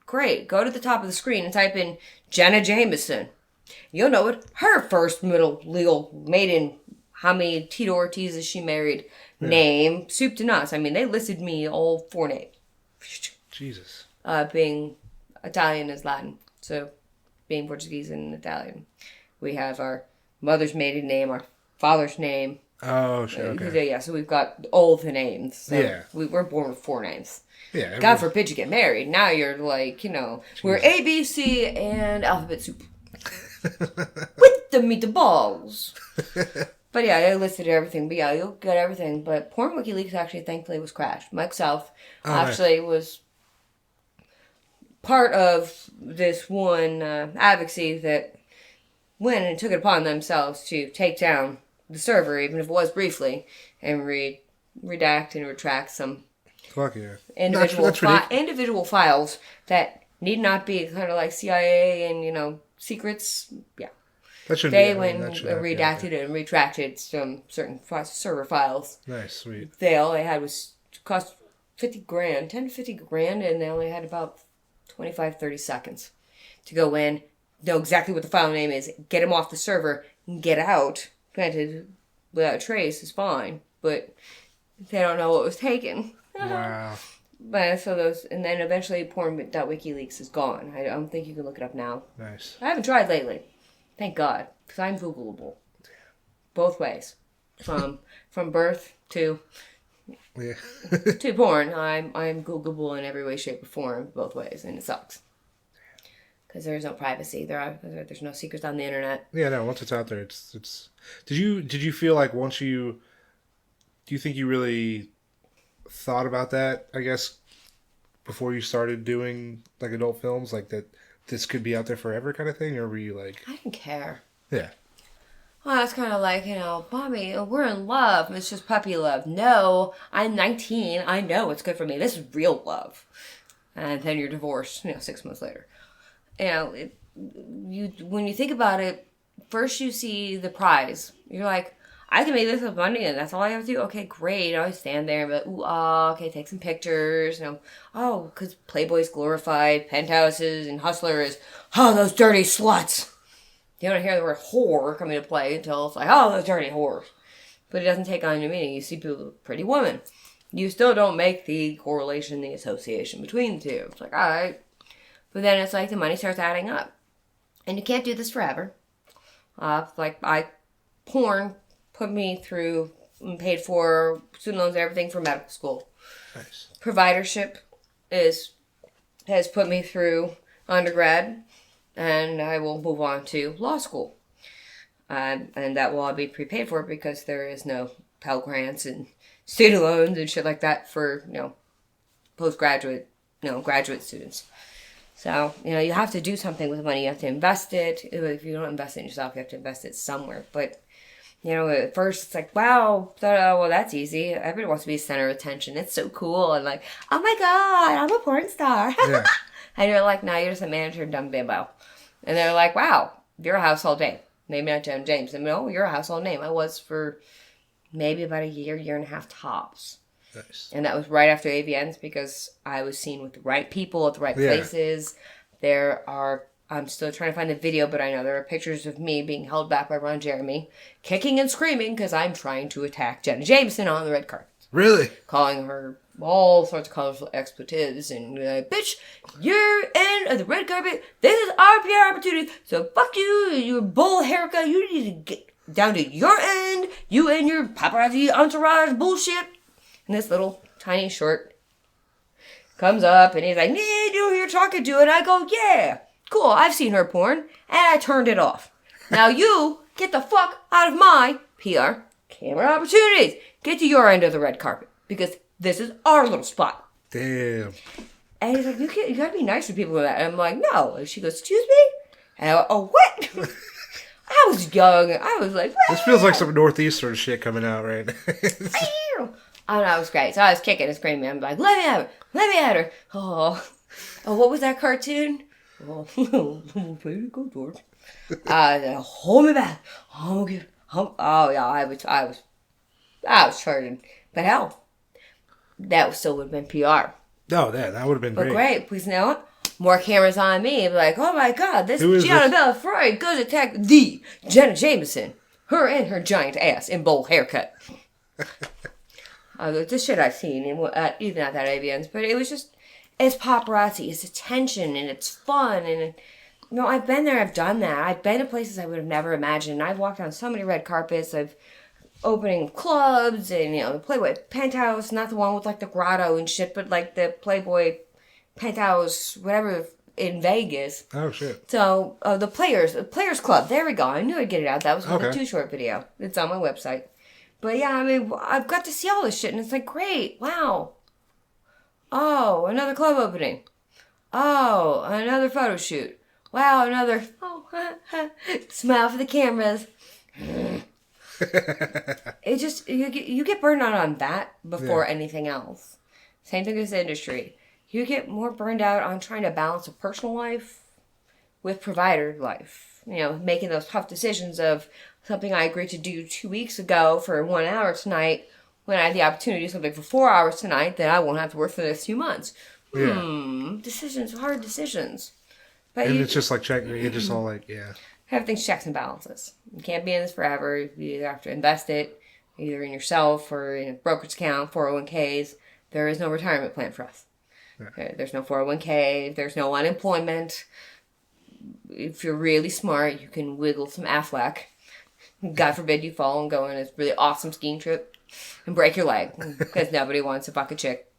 great. Go to the top of the screen and type in Jenna Jameson. You'll know it. Her first, middle, legal, maiden, how many Tito Ortiz's she married, name, soup to nuts. I mean, they listed me all 4 names. Jesus. Being Italian is Latin, so being Portuguese and Italian. We have our mother's maiden name, our father's name. Oh, shit, okay. Yeah, so we've got all the names. So yeah. We were born with 4 names. Yeah. God forbid you get married. Now you're like, we're A, B, C, and alphabet soup. With the meatballs. But yeah, I listed everything. But yeah, you'll get everything. But Porn WikiLeaks actually, thankfully, was crashed. Mike South was part of this one advocacy that went and took it upon themselves to take down the server, even if it was briefly, and redact and retract some individual files that need not be kind of like CIA and, secrets. Yeah. They went and redacted and retracted some certain server files. Nice, sweet. All they had was cost $50,000, 10 to $50,000, and they only had about 25, 30 seconds to go in, know exactly what the file name is, get them off the server, and get out. Granted, without a trace is fine, but they don't know what was taken. Wow. But so those, and then eventually porn.wikileaks is gone. I don't think you can look it up now. Nice. I haven't tried lately. Thank God, because I'm Googleable. Both ways. From birth to to porn. I'm Googleable in every way, shape, or form, both ways, and it sucks. Because there's no privacy. There's no secrets on the internet. Yeah, no. Once it's out there, it's. Did you feel like do you think you really thought about that? I guess before you started doing like adult films, like that this could be out there forever, kind of thing, or were you like? I didn't care. Yeah. Well, it's kind of like, Mommy, we're in love. It's just puppy love. No, I'm 19. I know it's good for me. This is real love. And then you're divorced, 6 months later. When you think about it, first you see the prize. You're like, I can make this with money, and that's all I have to do. Okay, great. I always stand there and be like, ooh, okay, take some pictures. Because Playboy's glorified, penthouses, and Hustler is, those dirty sluts. You don't hear the word whore come into play until it's like, those dirty whores. But it doesn't take on your meaning. You see people with pretty women. You still don't make the correlation, the association between the two. It's like, all right. But then it's like the money starts adding up. And you can't do this forever. Porn put me through and paid for student loans and everything for medical school. Nice. Providership has put me through undergrad, and I will move on to law school. And that will all be prepaid for because there is no Pell Grants and student loans and shit like that for, postgraduate, graduate students. So, you have to do something with the money. You have to invest it. If you don't invest it in yourself, you have to invest it somewhere. But, at first it's like, wow, well, that's easy. Everybody wants to be the center of attention. It's so cool. And like, oh my God, I'm a porn star. Yeah. And you're like, no, you're just a manager, dumb bimbo. And they're like, wow, you're a household name. Maybe not Jenna James. And no, you're a household name. I was for maybe about a year and a half tops. Nice. And that was right after AVNs because I was seen with the right people at the right places. I'm still trying to find the video, but I know there are pictures of me being held back by Ron Jeremy, kicking and screaming because I'm trying to attack Jenna Jameson on the red carpet. Really? Calling her all sorts of colorful expletives, and like, bitch, you're in of the red carpet. This is our PR opportunity. So fuck you, your bowl haircut. You need to get down to your end. You and your paparazzi entourage bullshit. And this little tiny short comes up, and he's like, "Yeah, you know who you're talking to?" And I go, "Yeah, cool. I've seen her porn, and I turned it off. Now you get the fuck out of my PR camera opportunities. Get to your end of the red carpet because this is our little spot." Damn. And he's like, you gotta be nice to people with that. And I'm like, no. And she goes, "Excuse me?" And I go, "Oh, what?" I was young. I was like, what? This feels like some Northeastern shit coming out right now. Oh, no, it was great. So I was kicking and screaming. I'm like, let me have her. Let me have her. Oh, what was that cartoon? Oh, way to go, George. Hold me back. Oh, yeah, I was charging. But hell, that still would have been PR. No, that would have been But great. Please, you know what? More cameras on me. Like, oh my God, this Who is Gianna this? Bella Ferrari goes to attack the Jenna Jameson. Her and her giant ass and bowl haircut. This shit I've seen, even at that AVN's, but it was just, it's paparazzi, it's attention, and it's fun, and I've been there, I've done that. I've been to places I would have never imagined. I've walked on so many red carpets. I've opening clubs and, the Playboy Penthouse, not the one with, like, the grotto and shit, but, like, the Playboy Penthouse, whatever, in Vegas. Oh, shit. So, the Players Club, there we go. I knew I'd get it out. That was from the Okay. Too Short video. It's on my website. But, yeah, I mean, I've got to see all this shit, and it's like, great, wow. Oh, another club opening. Oh, another photo shoot. Wow, another, smile for the cameras. It just, you get burned out on that before anything else. Same thing as the industry. You get more burned out on trying to balance a personal life with provider life. Making those tough decisions of something I agreed to do 2 weeks ago for 1 hour tonight when I had the opportunity to do something for 4 hours tonight that I won't have to work for the next 2 months. Yeah. Decisions, hard decisions. But And it's just like checking, you're just all like, yeah. Everything's checks and balances. You can't be in this forever. You either have to invest it, either in yourself or in a brokerage account, 401ks. There is no retirement plan for us. Yeah. There's no 401k. There's no unemployment. If you're really smart, you can wiggle some Aflac. God forbid you fall and go on a really awesome skiing trip and break your leg because nobody wants to fuck a chick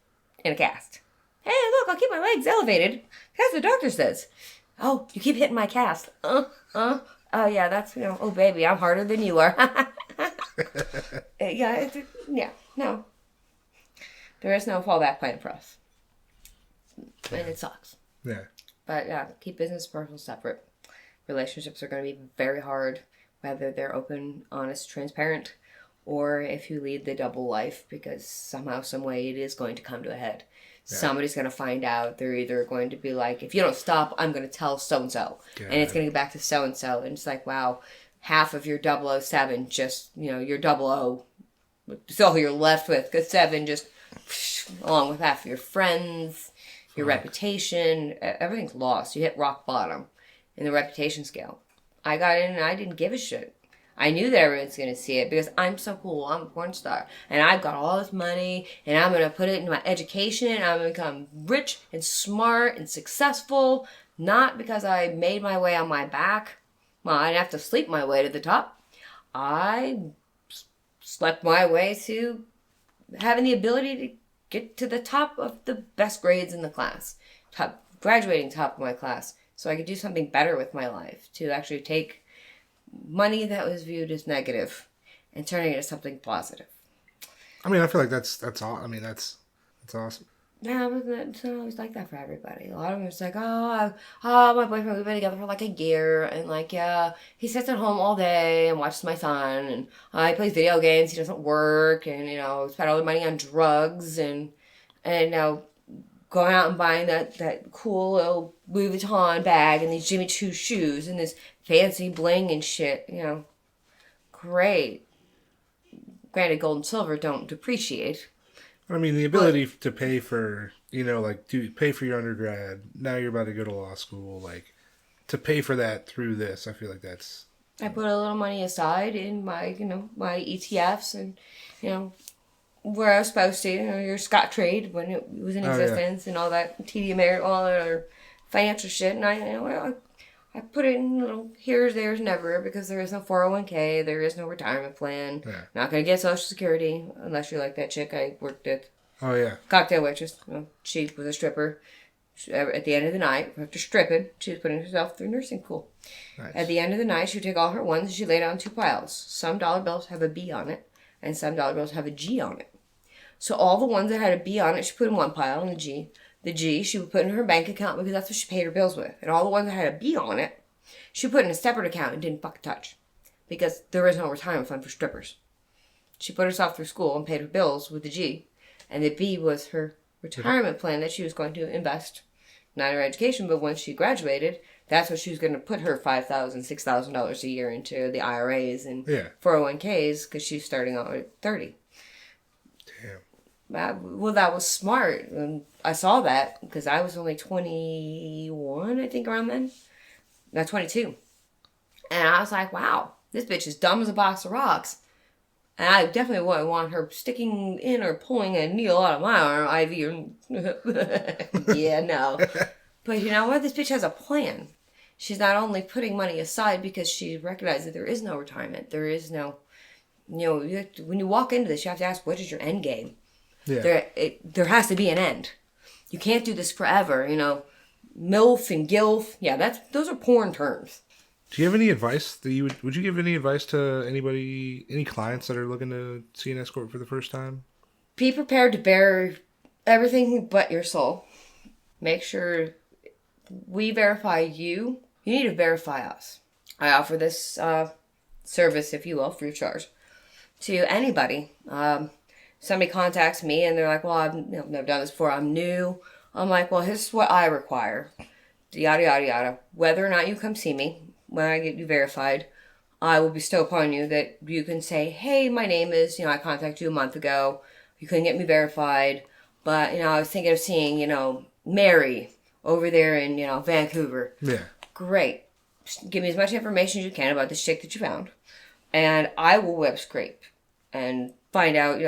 in a cast. Hey, look, I'll keep my legs elevated. That's what the doctor says. Oh, you keep hitting my cast. Oh, yeah, that's, oh, baby, I'm harder than you are. No. There is no fallback plan for us. And it sucks. Yeah. But, yeah, keep business and personal separate. Relationships are going to be very hard, whether they're open, honest, transparent, or if you lead the double life, because somehow, some way, it is going to come to a head. Yeah. Somebody's going to find out. They're either going to be like, if you don't stop, I'm going to tell so-and-so. Yeah. And it's going to get back to so-and-so. And it's like, wow, half of your 007 just, your 00, it's all you're left with. Because 7 just, along with half of your friends, your reputation, everything's lost. You hit rock bottom in the reputation scale. I got in and I didn't give a shit. I knew that everyone's going to see it because I'm so cool. I'm a porn star. And I've got all this money and I'm going to put it into my education and I'm going to become rich and smart and successful. Not because I made my way on my back. Well, I didn't have to sleep my way to the top. I slept my way to having the ability to get to the top of the best grades in the class. Graduating top of my class. So I could do something better with my life. To actually take money that was viewed as negative and turning it into something positive. I mean, I feel like that's all. I mean, that's awesome. Yeah, but it's not always like that for everybody. A lot of them are just like, my boyfriend, we've been together for like a year, and like, yeah, he sits at home all day and watches my son, and he plays video games, he doesn't work, and, spend all the money on drugs, and going out and buying that cool little Louis Vuitton bag and these Jimmy Choo shoes and this fancy bling and shit, Great. Granted, gold and silver don't depreciate. I mean, the ability to pay for, pay for your undergrad. Now you're about to go to law school. Like, to pay for that through this, I feel like that's... I put a little money aside in my, my ETFs and, where I was supposed to, your Scott trade when it was in existence and all that TD Ameritrade, all that other financial shit. And I put it in little here's, there's, never, because there is no 401k, there is no retirement plan. Yeah. Not going to get Social Security unless you're like that chick I worked at. Oh, yeah. Cocktail waitress. She was a stripper. At the end of the night, after stripping, she was putting herself through nursing school. Nice. At the end of the night, she would take all her ones and she laid down 2 piles. Some dollar bills have a B on it, and some dollar bills have a G on it. So all the ones that had a B on it, she put in one pile, and the G she would put in her bank account because that's what she paid her bills with. And all the ones that had a B on it, she put in a separate account and didn't fucking touch. Because there is no retirement fund for strippers. She put herself through school and paid her bills with the G. And the B was her retirement plan that she was going to invest. Not in her education, but once she graduated, that's what she was going to put her $5,000, $6,000 a year into the IRAs and 401ks because she's starting out at 30. Damn. Well, that was smart. And I saw that because I was only 21, I think, around then. Not 22. And I was like, wow, this bitch is dumb as a box of rocks. And I definitely wouldn't want her sticking in or pulling a needle out of my arm, IV. Yeah, no. But you know what? This bitch has a plan. She's not only putting money aside because she recognizes that there is no retirement. There is no, when you walk into this, you have to ask, what is your end game? Yeah. There has to be an end. You can't do this forever, MILF and GILF. Yeah, those are porn terms. Do you have any advice that would you give any advice to any clients that are looking to see an escort for the first time? Be prepared to bear everything but your soul. Make sure we verify you. You need to verify us. I offer this service, if you will, free of charge to anybody. Somebody contacts me and they're like, well, I've never done this before. I'm new. I'm like, well, here's what I require. Yada, yada, yada. Whether or not you come see me, when I get you verified, I will bestow upon you that you can say, hey, my name is, I contacted you a month ago. You couldn't get me verified. But, I was thinking of seeing, Mary over there in, Vancouver. Yeah. Great. Just give me as much information as you can about this chick that you found. And I will web scrape and find out,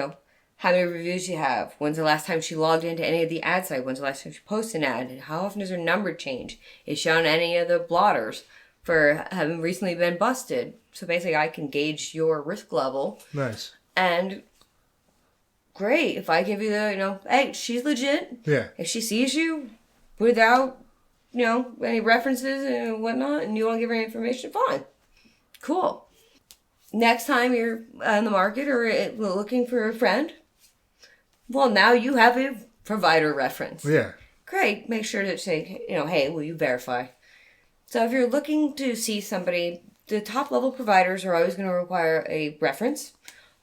how many reviews you have. When's the last time she logged into any of the ad sites? When's the last time she posted an ad? And how often does her number change? Is she on any of the blotters for having recently been busted? So basically I can gauge your risk level. Nice. And great, if I give you the, hey, she's legit. Yeah. If she sees you without, any references and whatnot, and you want to give her information, fine. Cool. Next time you're on the market or looking for a friend, well, now you have a provider reference. Yeah. Great. Make sure to say, hey, will you verify? So if you're looking to see somebody, the top level providers are always going to require a reference.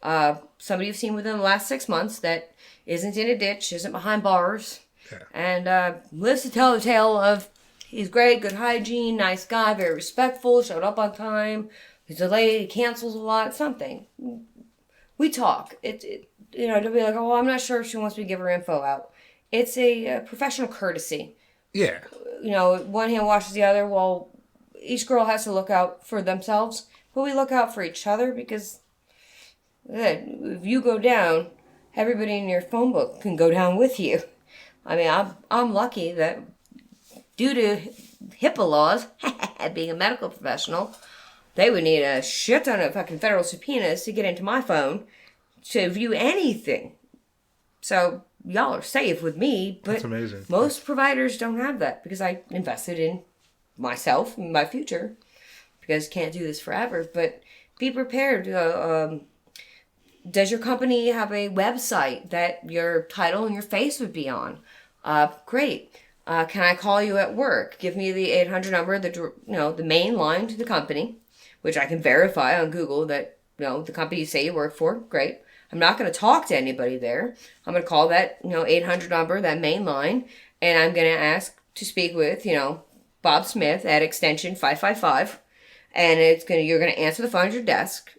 Somebody you've seen within the last 6 months that isn't in a ditch, isn't behind bars, and lives to tell the tale of he's great, good hygiene, nice guy, very respectful, showed up on time, he's delayed, he cancels a lot, something. We talk. Don't be like, oh, I'm not sure if she wants me to give her info out. It's a professional courtesy. Yeah. One hand washes the other. Well, each girl has to look out for themselves, but we look out for each other because if you go down, everybody in your phone book can go down with you. I mean, I'm lucky that due to HIPAA laws, being a medical professional, they would need a shit ton of fucking federal subpoenas to get into my phone to view anything. So y'all are safe with me, but that's amazing. Most providers don't have that because I invested in myself and my future because can't do this forever. But be prepared. Does your company have a website that your title and your face would be on? Great. Can I call you at work? Give me the 800 number, the main line to the company, which I can verify on Google that the company you say you work for. Great. I'm not going to talk to anybody there. I'm going to call that, 800 number, that main line, and I'm going to ask to speak with, Bob Smith at extension 555, and you're going to answer the phone at your desk,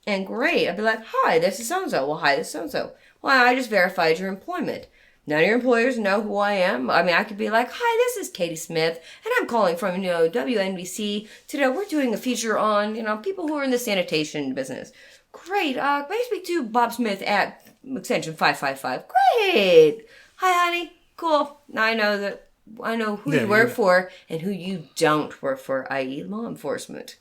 and great. I'll be like, hi, this is so-and-so. Well, hi, this is so-and-so. Well, I just verified your employment. None of your employers know who I am. I mean, I could be like, hi, this is Katie Smith, and I'm calling from, WNBC. Today we're doing a feature on, people who are in the sanitation business. Great. May I speak to Bob Smith at, extension 555. Great. Hi, honey. Cool. Now I know who you work for and who you don't work for, i.e. law enforcement.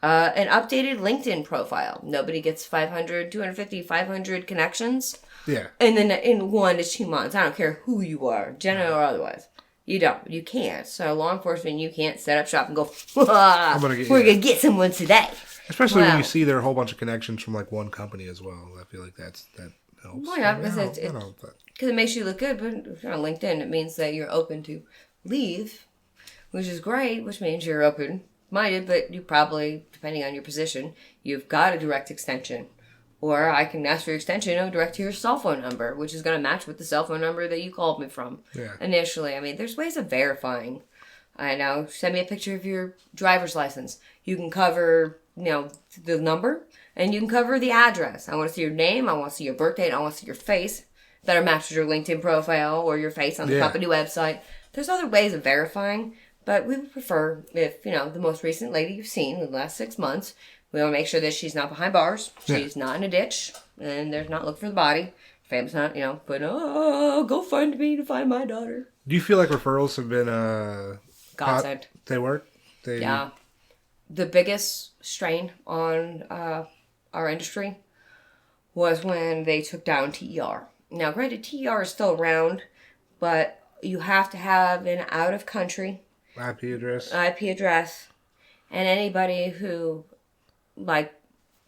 An updated LinkedIn profile. Nobody gets 500, 250, 500 connections. Yeah. And then in 1 to 2 months. I don't care who you are, general or otherwise. You don't. You can't. So law enforcement, you can't set up shop and go, we're going to get someone today. Especially when you see there are a whole bunch of connections from like one company as well. I feel like that helps. Well, yeah, because it makes you look good. But if you're on LinkedIn, it means that you're open to leave, which is great, which means you're open-minded, but you probably, depending on your position, you've got a direct extension. Or I can ask for your extension direct to your cell phone number, which is going to match with the cell phone number that you called me from initially. I mean, there's ways of verifying. I know. Send me a picture of your driver's license. You can cover, the number, and you can cover the address. I want to see your name. I want to see your birth date. I want to see your face that are matched to your LinkedIn profile or your face on the company website. There's other ways of verifying, but we would prefer if, the most recent lady you've seen in the last 6 months, we want to make sure that she's not behind bars, she's not in a ditch, and there's not looking for the body. Family's not, go find me to find my daughter. Do you feel like referrals have been godsend? They work? Yeah. The biggest strain on our industry was when they took down TER. Now, granted, TER is still around, but you have to have an out-of-country IP address, and anybody who,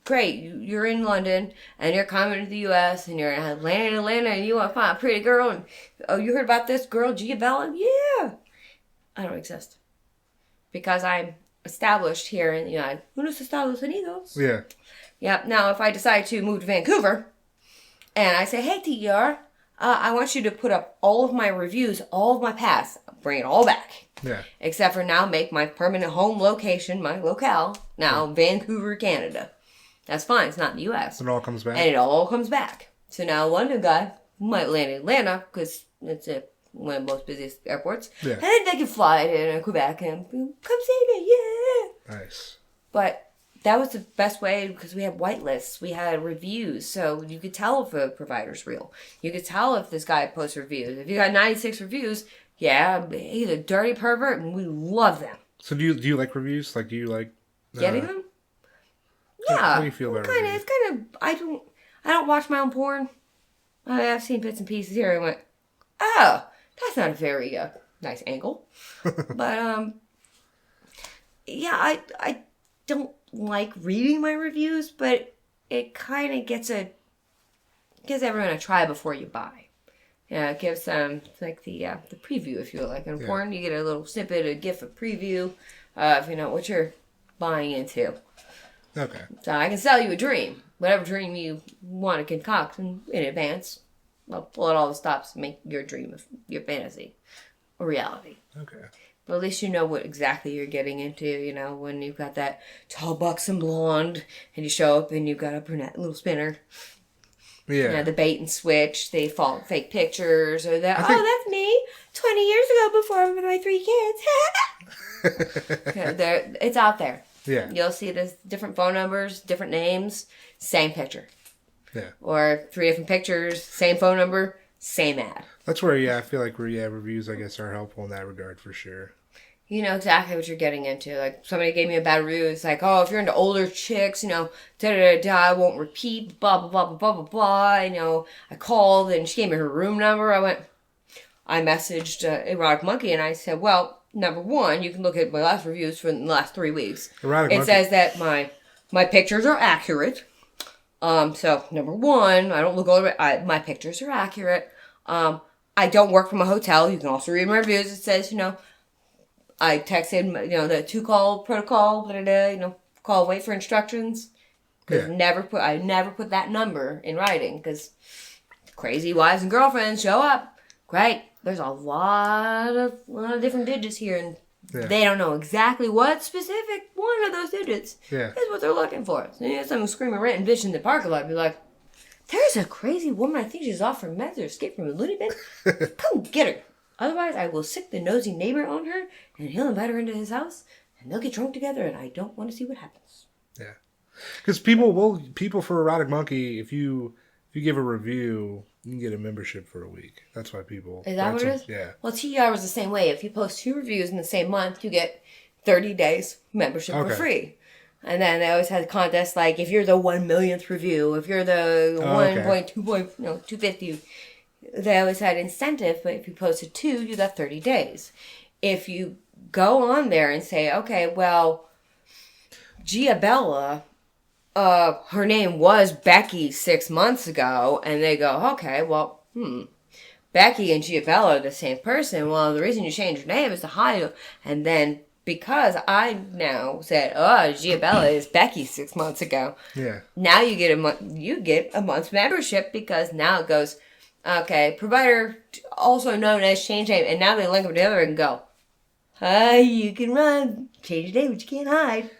great, you're in London, and you're coming to the U.S., and you're in Atlanta, and you want to find a pretty girl, and, oh, you heard about this girl, Gia Bella? Yeah! I don't exist. Because I'm established here in the United Unos Estados Unidos. Yeah. Yep. Now, if I decide to move to Vancouver, and I say, hey, TER, I want you to put up all of my reviews, all of my past, bring it all back. Yeah. Except for now make my permanent home location, my locale, now Vancouver, Canada. That's fine. It's not in the U.S. It all comes back. And it all comes back. So now a London guy might land in Atlanta because it's one of the most busiest airports. Yeah. And then they can fly to Quebec and come see me. Yeah. Nice. But that was the best way because we had whitelists. We had reviews. So you could tell if a provider's real. You could tell if this guy posts reviews. If you got 96 reviews, yeah, he's a dirty pervert and we love them. So do you like reviews? Like, do you like... Getting them? Yeah. How do you feel about reviews? It's kind of... I don't watch my own porn. I've seen bits and pieces here. I went, oh, that's not a very nice angle. But, yeah, I don't like reading my reviews, but it kind of gives everyone a try before you buy. Yeah, it gives them like the preview, if you will. Like in porn, you get a little snippet, a GIF, a preview of what you're buying into. Okay. So I can sell you a dream, whatever dream you want to concoct in advance. I'll pull out all the stops and make your dream, your fantasy, a reality. Okay. But at least you know what exactly you're getting into, when you've got that tall, buxom blonde, and you show up and you've got a brunette little spinner. Yeah. The bait and switch, they fall fake pictures, or that, that's me 20 years ago before with my 3 kids. It's out there. Yeah. You'll see this different phone numbers, different names, same picture. Yeah. Or 3 different pictures, same phone number, same ad. That's where, I feel like reviews, I guess, are helpful in that regard for sure. You know exactly what you're getting into. Like, somebody gave me a bad review. It's like, oh, if you're into older chicks, da-da-da-da, I won't repeat, blah, blah, blah, blah, blah, blah. I called, and she gave me her room number. I messaged Erotic Monkey, and I said, well, number one, you can look at my last reviews from the last 3 weeks. It says that my pictures are accurate. So, number one, I don't look older. My pictures are accurate. I don't work from a hotel. You can also read my reviews. It says, I texted, the 2-call protocol, call, wait for instructions. Because I never put that number in writing. Because crazy wives and girlfriends show up. Great. There's a lot of different digits here, and they don't know exactly what specific one of those digits is what they're looking for. So you have someone screaming ranting bitch in the parking lot, be like, there's a crazy woman, I think she's off her meds or escaped from a loony bin. Come get her. Otherwise, I will sick the nosy neighbor on her, and he'll invite her into his house, and they'll get drunk together, and I don't want to see what happens. Yeah. Because people for Erotic Monkey, if you if you give a review, you can get a membership for a week. That's why people... Is that what it is? Yeah. Well, TER was the same way. If you post 2 reviews in the same month, you get 30 days membership for free. And then they always had contests like if you're the 1 millionth review, if you're the 250, they always had incentive. But if you posted 2, you got 30 days. If you go on there and say, okay, well, Giabella, her name was Becky 6 months ago, and they go, okay, well, Becky and Giabella are the same person. Well, the reason you changed your name is to hide you. And then because I now said, Giabella is Becky 6 months ago. Yeah. Now you get a month's membership because now it goes, okay, provider also known as change name, and now they link them together and go, hi, you can run, change your name, but you can't hide.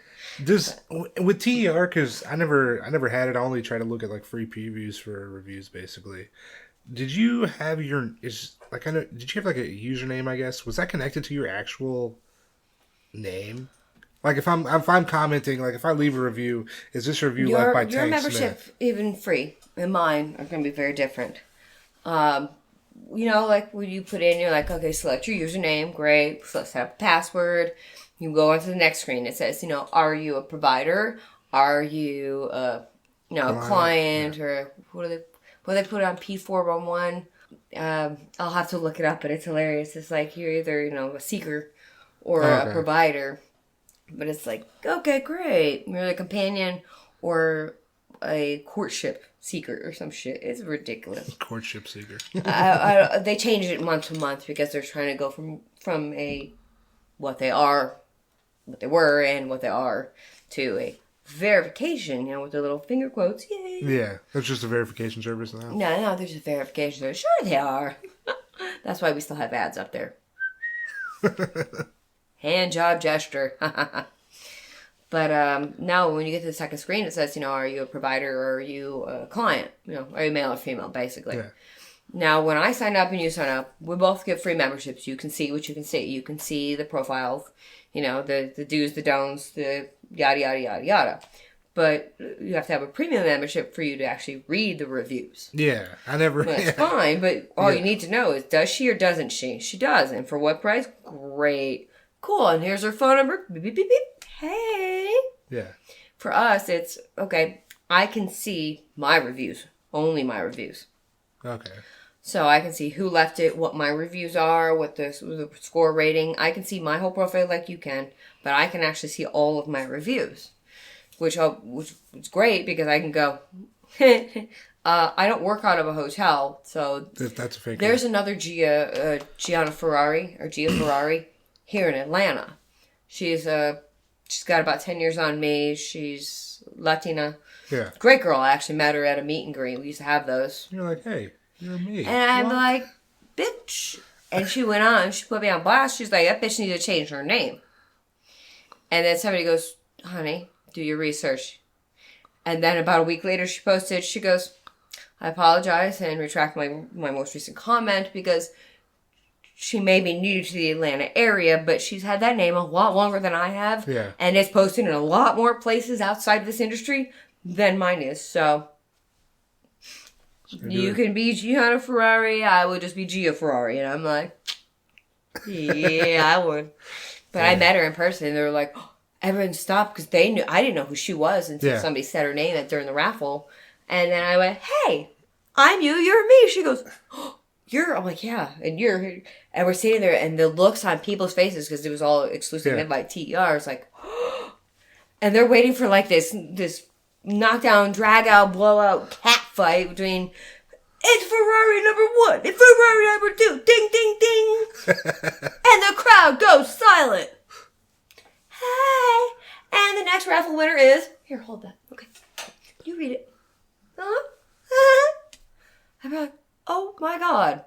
With TER, because I never had it. I only try to look at like free previews for reviews, basically. Did you have did you have like a username? I guess was that connected to your actual name? Like if I'm commenting, like if I leave a review, is this review like by your Tank membership Smith? even free and mine are going to be very different. Like when you put in, you're like, okay, select your username, great. So let's set up a password. You go on to the next screen. It says, are you a provider? Are you a client? Yeah. Or what do they put on P411? I'll have to look it up, but it's hilarious. It's like you're either, a seeker or a provider. But it's like, okay, great. You're a companion or a courtship seeker or some shit. It's ridiculous. Courtship seeker. They change it month to month because they're trying to go from what they were and what they are to a verification, with the little finger quotes. Yay. Yeah, it's just a verification service now. No, there's a verification service. Sure they are. That's why we still have ads up there. Hand job gesture. But now when you get to the second screen, it says, are you a provider or are you a client? Are you male or female, basically. Yeah. Now, when I sign up and you sign up, we both get free memberships. You can see what you can see. You can see the profiles, the do's, the don'ts, the yada, yada, yada, yada. But you have to have a premium membership for you to actually read the reviews. Yeah, I never... Well, it's fine, but all you need to know is, does she or doesn't she? She does. And for what price? Great. Cool. And here's her phone number. Beep, beep, beep, beep. Hey. Yeah. For us, it's, okay, I can see my reviews. Only my reviews. Okay. So I can see who left it, what my reviews are, what the score rating. I can see my whole profile like you can, but I can actually see all of my reviews, which is great because I can go, I don't work out of a hotel, so that's a fake. There's another Gia Ferrari here in Atlanta. She's got about 10 years on me. She's Latina. Yeah. Great girl. I actually met her at a meet and greet. We used to have those. You're like, hey, you're me. And I'm like, bitch. And she went on. She put me on blast. She's like, that bitch needs to change her name. And then somebody goes, honey, do your research. And then about a week later, she posted, she goes, I apologize and retract my most recent comment because she may be new to the Atlanta area, but she's had that name a lot longer than I have. Yeah. And it's posted in a lot more places outside of this industry than mine is. So you can be Gianna Ferrari. I would just be Gia Ferrari. And I'm like, yeah, I would. But I met her in person. And they were like, oh, everyone stopped because they knew. I didn't know who she was until somebody said her name during the raffle. And then I went, hey, I'm you. You're me. She goes, oh, I'm like, yeah, and and we're sitting there, and the looks on people's faces, because it was all exclusive invite TER, it's like, and they're waiting for like this knockdown, drag out, blowout cat fight between, it's Ferrari number 1, it's Ferrari number 2, ding, ding, ding, and the crowd goes silent. Hey, and the next raffle winner is, here, hold that, okay, you read it. I'm like, oh my God.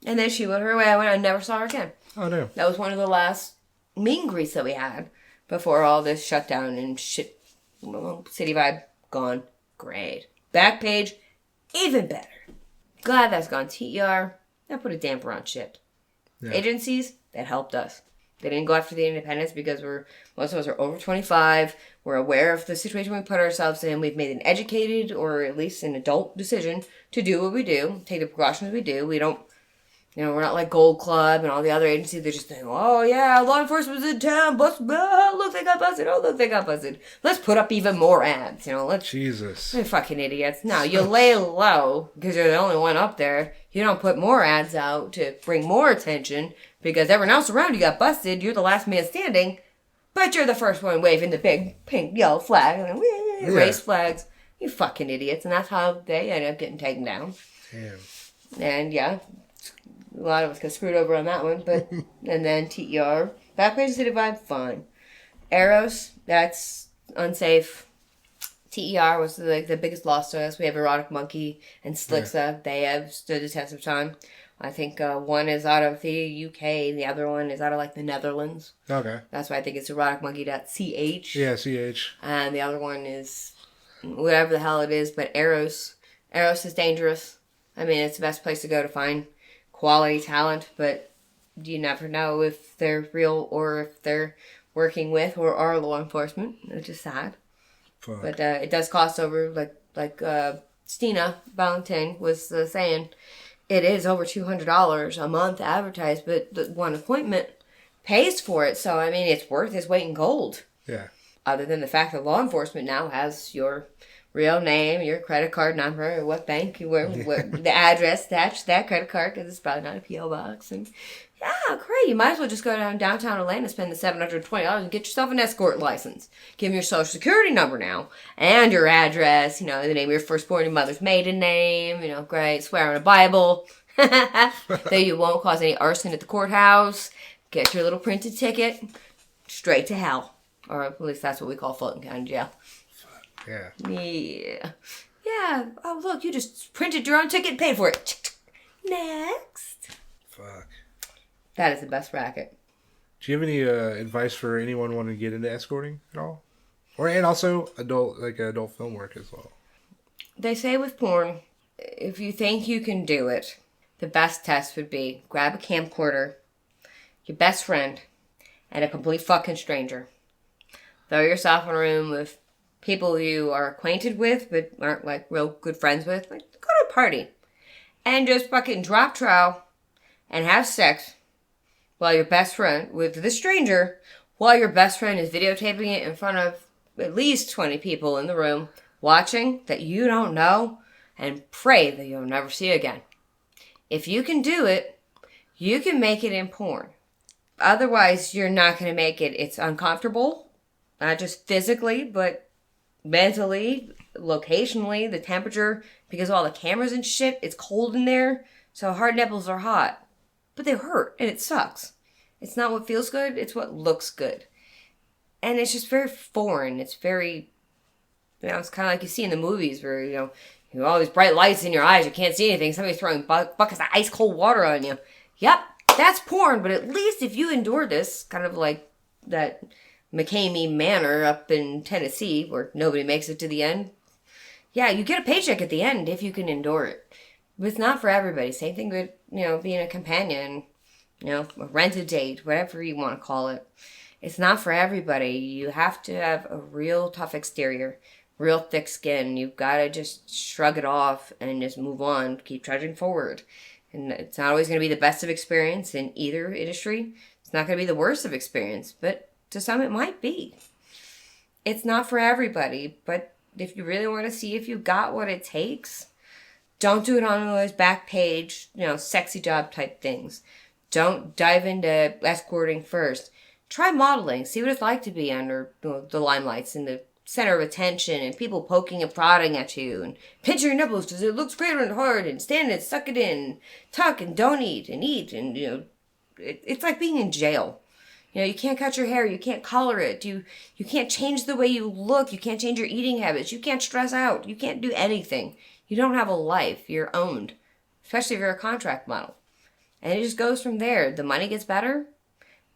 And then she went her way. I never saw her again. Oh, no. That was one of the last meet and greets that we had before all this shutdown and shit. City Vibe, gone. Great. Backpage, even better. Glad that's gone. TER, that put a damper on shit. Yeah. Agencies, that helped us. They didn't go after the independents because most of us are over 25. We're aware of the situation we put ourselves in. We've made an educated or at least an adult decision to do what we do, take the precautions we do. We don't, we're not like Gold Club and all the other agencies. They're just saying, oh yeah, law enforcement's in town. Look, they got busted. Oh, look, they got busted. Let's put up even more ads. Jesus. They're fucking idiots. No, you lay low because you're the only one up there. You don't put more ads out to bring more attention because everyone else around you got busted. You're the last man standing, but you're the first one waving the big pink, yellow flag and race flags. You fucking idiots. And that's how they end up getting taken down. Damn. And yeah, a lot of us got screwed over on that one. But and then TER, Backpage City Vibe, fine. Eros, that's unsafe. TER was the biggest loss to us. We have Erotic Monkey and Slixa. Yeah. They have stood the test of time. I think one is out of the UK, and the other one is out of the Netherlands. Okay. That's why I think it's eroticmonkey.ch. Yeah, CH. And the other one is whatever the hell it is, but Eros. Eros is dangerous. I mean, it's the best place to go to find quality talent, but you never know if they're real or if they're working with or are law enforcement, which is sad. Fuck. But it does cost over, like Stina Valentin was saying, it is over $200 a month advertised, but the one appointment pays for it. So, I mean, it's worth its weight in gold. Yeah. Other than the fact that law enforcement now has your real name, your credit card number, what bank you were, the address attached to that credit card, because it's probably not a P.O. box. And yeah, great. You might as well just go down downtown Atlanta, spend the $720 and get yourself an escort license. Give them your social security number now and your address, the name of your firstborn, your mother's maiden name, great. Swear on a Bible that you won't cause any arson at the courthouse. Get your little printed ticket straight to hell. Or at least that's what we call Fulton County Jail. Yeah. Yeah. Yeah. Oh, look, you just printed your own ticket and paid for it. Next. Fuck. That is the best racket. Do you have any advice for anyone wanting to get into escorting at all? And also adult film work as well. They say with porn, if you think you can do it, the best test would be grab a camcorder, your best friend, and a complete fucking stranger. Throw yourself in a room with people you are acquainted with but aren't real good friends with. Go to a party. And just fucking drop trowel and have sex while your best friend, with the stranger, while your best friend is videotaping it in front of at least 20 people in the room, watching that you don't know, and pray that you'll never see again. If you can do it, you can make it in porn. Otherwise, you're not going to make it. It's uncomfortable, not just physically, but mentally, locationally, the temperature, because of all the cameras and shit, it's cold in there, so hard nipples are hot. But they hurt, and it sucks. It's not what feels good, it's what looks good. And it's just very foreign. It's very, it's kind of like you see in the movies where, you have all these bright lights in your eyes, you can't see anything, somebody's throwing buckets of ice cold water on you. Yep, that's porn, but at least if you endure this, kind of like that McCamey Manor up in Tennessee where nobody makes it to the end, yeah, you get a paycheck at the end if you can endure it. But it's not for everybody. Same thing with, being a companion, a rented date, whatever you want to call it. It's not for everybody. You have to have a real tough exterior, real thick skin. You've got to just shrug it off and just move on, keep trudging forward. And it's not always going to be the best of experience in either industry. It's not going to be the worst of experience, but to some it might be. It's not for everybody, but if you really want to see if you got what it takes, don't do it on those back page, sexy job type things. Don't dive into escorting first. Try modeling. See what it's like to be under the limelights and the center of attention and people poking and prodding at you and pinch your nipples because it looks great and hard and stand and suck it in, tuck and don't eat and eat. And, it's like being in jail. You can't cut your hair. You can't color it. You can't change the way you look. You can't change your eating habits. You can't stress out. You can't do anything. You don't have a life. You're owned, especially if you're a contract model. And it just goes from there. The money gets better,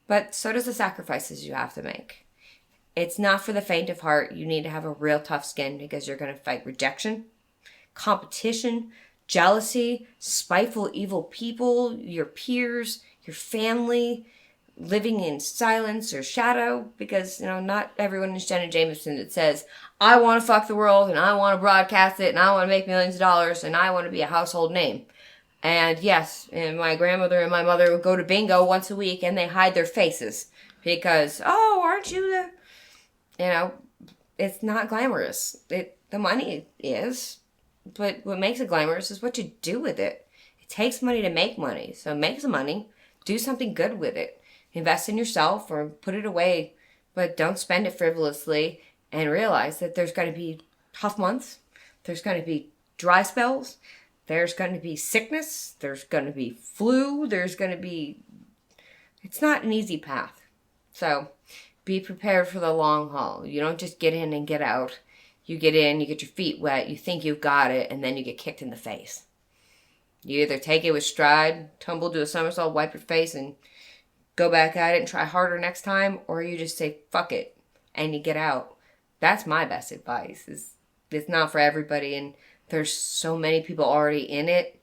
but so does the sacrifices you have to make. It's not for the faint of heart. You need to have a real tough skin because you're going to fight rejection, competition, jealousy, spiteful, evil people, your peers, your family, living in silence or shadow, because, not everyone is Jenna Jameson that says, I want to fuck the world and I want to broadcast it and I want to make millions of dollars and I want to be a household name. And yes, and my grandmother and my mother would go to bingo once a week and they hide their faces because, oh, aren't you it's not glamorous. The money is, but what makes it glamorous is what you do with it. It takes money to make money. So make some money, do something good with it. Invest in yourself or put it away, but don't spend it frivolously, and realize that there's going to be tough months. There's going to be dry spells. There's going to be sickness. There's going to be flu. It's not an easy path. So be prepared for the long haul. You don't just get in and get out. You get in, you get your feet wet, you think you've got it, and then you get kicked in the face. You either take it with stride, tumble, do a somersault, wipe your face, and go back at it and try harder next time, or you just say, fuck it, and you get out. That's my best advice. It's not for everybody, and there's so many people already in it.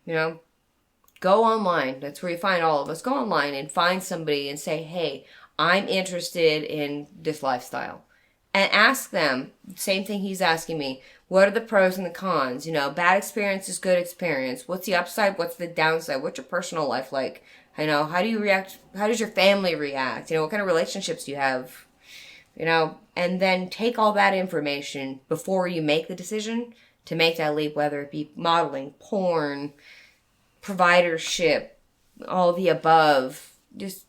Go online. That's where you find all of us. Go online and find somebody and say, hey, I'm interested in this lifestyle. And ask them, same thing he's asking me, what are the pros and the cons? Bad experience is good experience. What's the upside? What's the downside? What's your personal life like? How do you react? How does your family react? What kind of relationships do you have? And then take all that information before you make the decision to make that leap, whether it be modeling, porn, providership, all the above. Just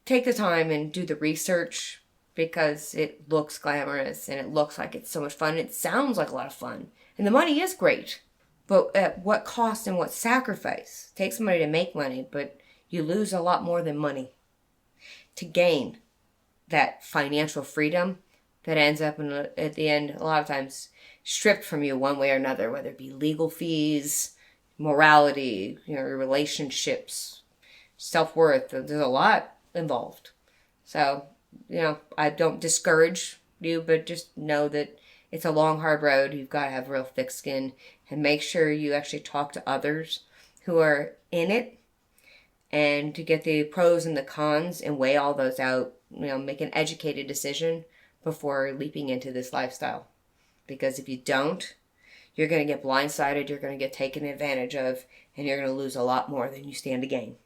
take the time and do the research, because it looks glamorous and it looks like it's so much fun. It sounds like a lot of fun. And the money is great. But at what cost and what sacrifice? It takes money to make money, but you lose a lot more than money to gain that financial freedom that ends up at the end, a lot of times, stripped from you one way or another, whether it be legal fees, morality, your relationships, self-worth. There's a lot involved. So, I don't discourage you, but just know that it's a long, hard road. You've got to have real thick skin, and make sure you actually talk to others who are in it, and to get the pros and the cons and weigh all those out, make an educated decision before leaping into this lifestyle. Because if you don't, you're going to get blindsided, you're going to get taken advantage of, and you're going to lose a lot more than you stand to gain.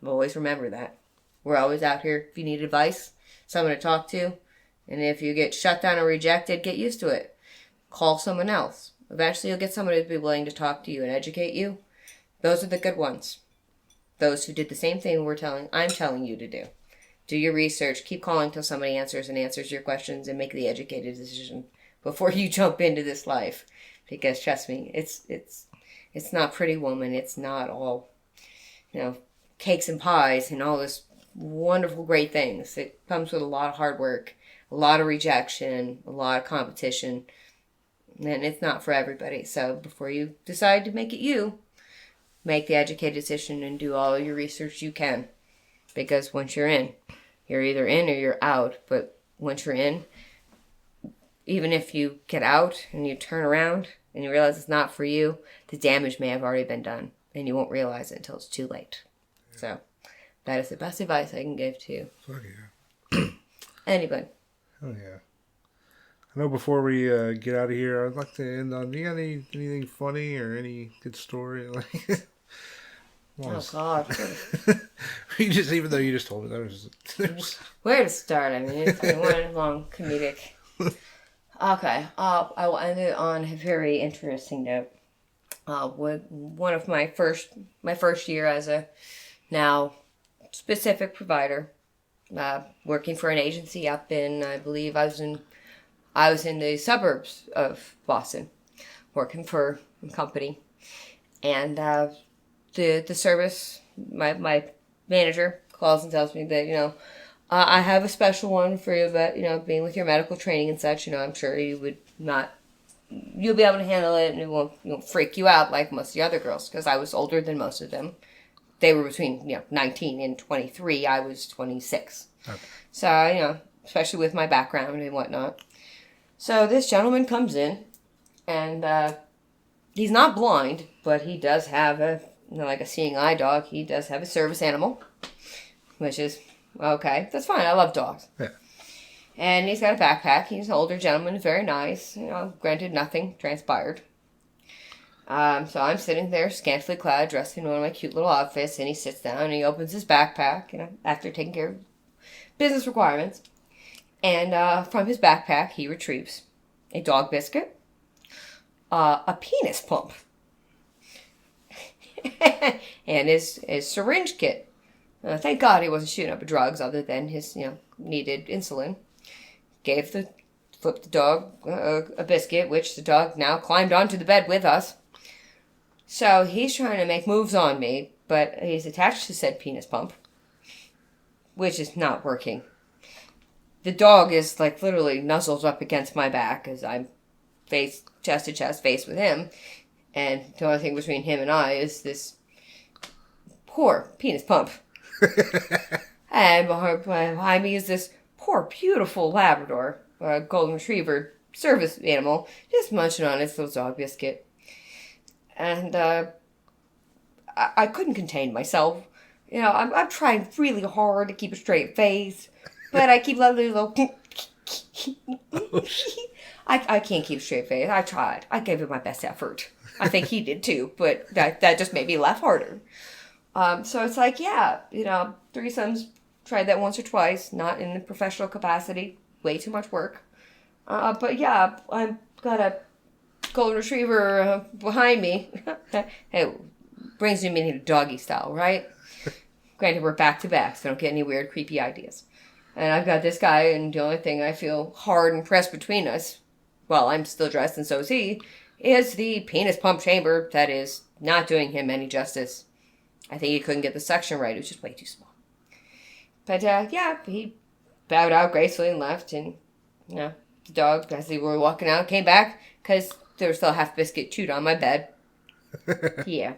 Always remember that. We're always out here if you need advice, someone to talk to. And if you get shut down or rejected, get used to it. Call someone else. Eventually you'll get somebody to be willing to talk to you and educate you. Those are the good ones. Those who did the same thing I'm telling you to do. Do your research. Keep calling till somebody answers your questions, and make the educated decision before you jump into this life. Because trust me, it's not Pretty Woman. It's not all, cakes and pies and all this wonderful, great things. It comes with a lot of hard work, a lot of rejection, a lot of competition, and it's not for everybody. So before you decide to make it you, make the educated decision and do all your research you can. Because once you're in, you're either in or you're out. But once you're in, even if you get out and you turn around and you realize it's not for you, the damage may have already been done, and you won't realize it until it's too late. So that is the best advice I can give to you. Fuck yeah. Anybody. Oh yeah. I know before we get out of here, I'd like to end on, do you got anything funny or any good story? Oh God. Even though you just told me that was Where to start? It's one long comedic. Okay. I will end it on a very interesting note. With one of my first year as a now specific provider, working for an agency up in, I believe I was in the suburbs of Boston, working for a company, and the service, my manager calls and tells me that I have a special one for you, but being with your medical training and such, I'm sure you'll be able to handle it, and it won't freak you out like most of the other girls, because I was older than most of them. They were between 19 and 23. I was 26. Okay. So especially with my background and whatnot. So this gentleman comes in, and he's not blind, but he does have like a seeing eye dog. He does have a service animal, which is, okay, that's fine. I love dogs. Yeah. And he's got a backpack. He's an older gentleman, very nice. Granted, nothing transpired. So I'm sitting there, scantily clad, dressed in one of my cute little outfits, and he sits down and he opens his backpack, after taking care of business requirements. And from his backpack, he retrieves a dog biscuit, a penis pump, and his syringe kit. Thank God he wasn't shooting up drugs other than his, needed insulin. Flipped the dog a biscuit, which the dog now climbed onto the bed with us. So he's trying to make moves on me, but he's attached to said penis pump, which is not working. The dog is literally nuzzled up against my back as I'm chest to chest face with him. And the only thing between him and I is this poor penis pump. And behind me is this poor, beautiful Labrador, golden retriever service animal, just munching on its little dog biscuit. And I couldn't contain myself. I'm trying really hard to keep a straight face, but I keep letting a little... I can't keep a straight face. I tried. I gave it my best effort. I think he did too, but that just made me laugh harder. So it's threesomes, tried that once or twice, not in the professional capacity, way too much work. But yeah, I've got a golden retriever behind me. Hey, brings me into doggy style, right? Granted, we're back to back, so don't get any weird, creepy ideas. And I've got this guy, and the only thing I feel hard and pressed between us, while I'm still dressed and so is he, is the penis pump chamber that is not doing him any justice. I think he couldn't get the suction right. It was just way too small. But, he bowed out gracefully and left, and, the dog, as they were walking out, came back, because there was still half biscuit chewed on my bed. Yeah.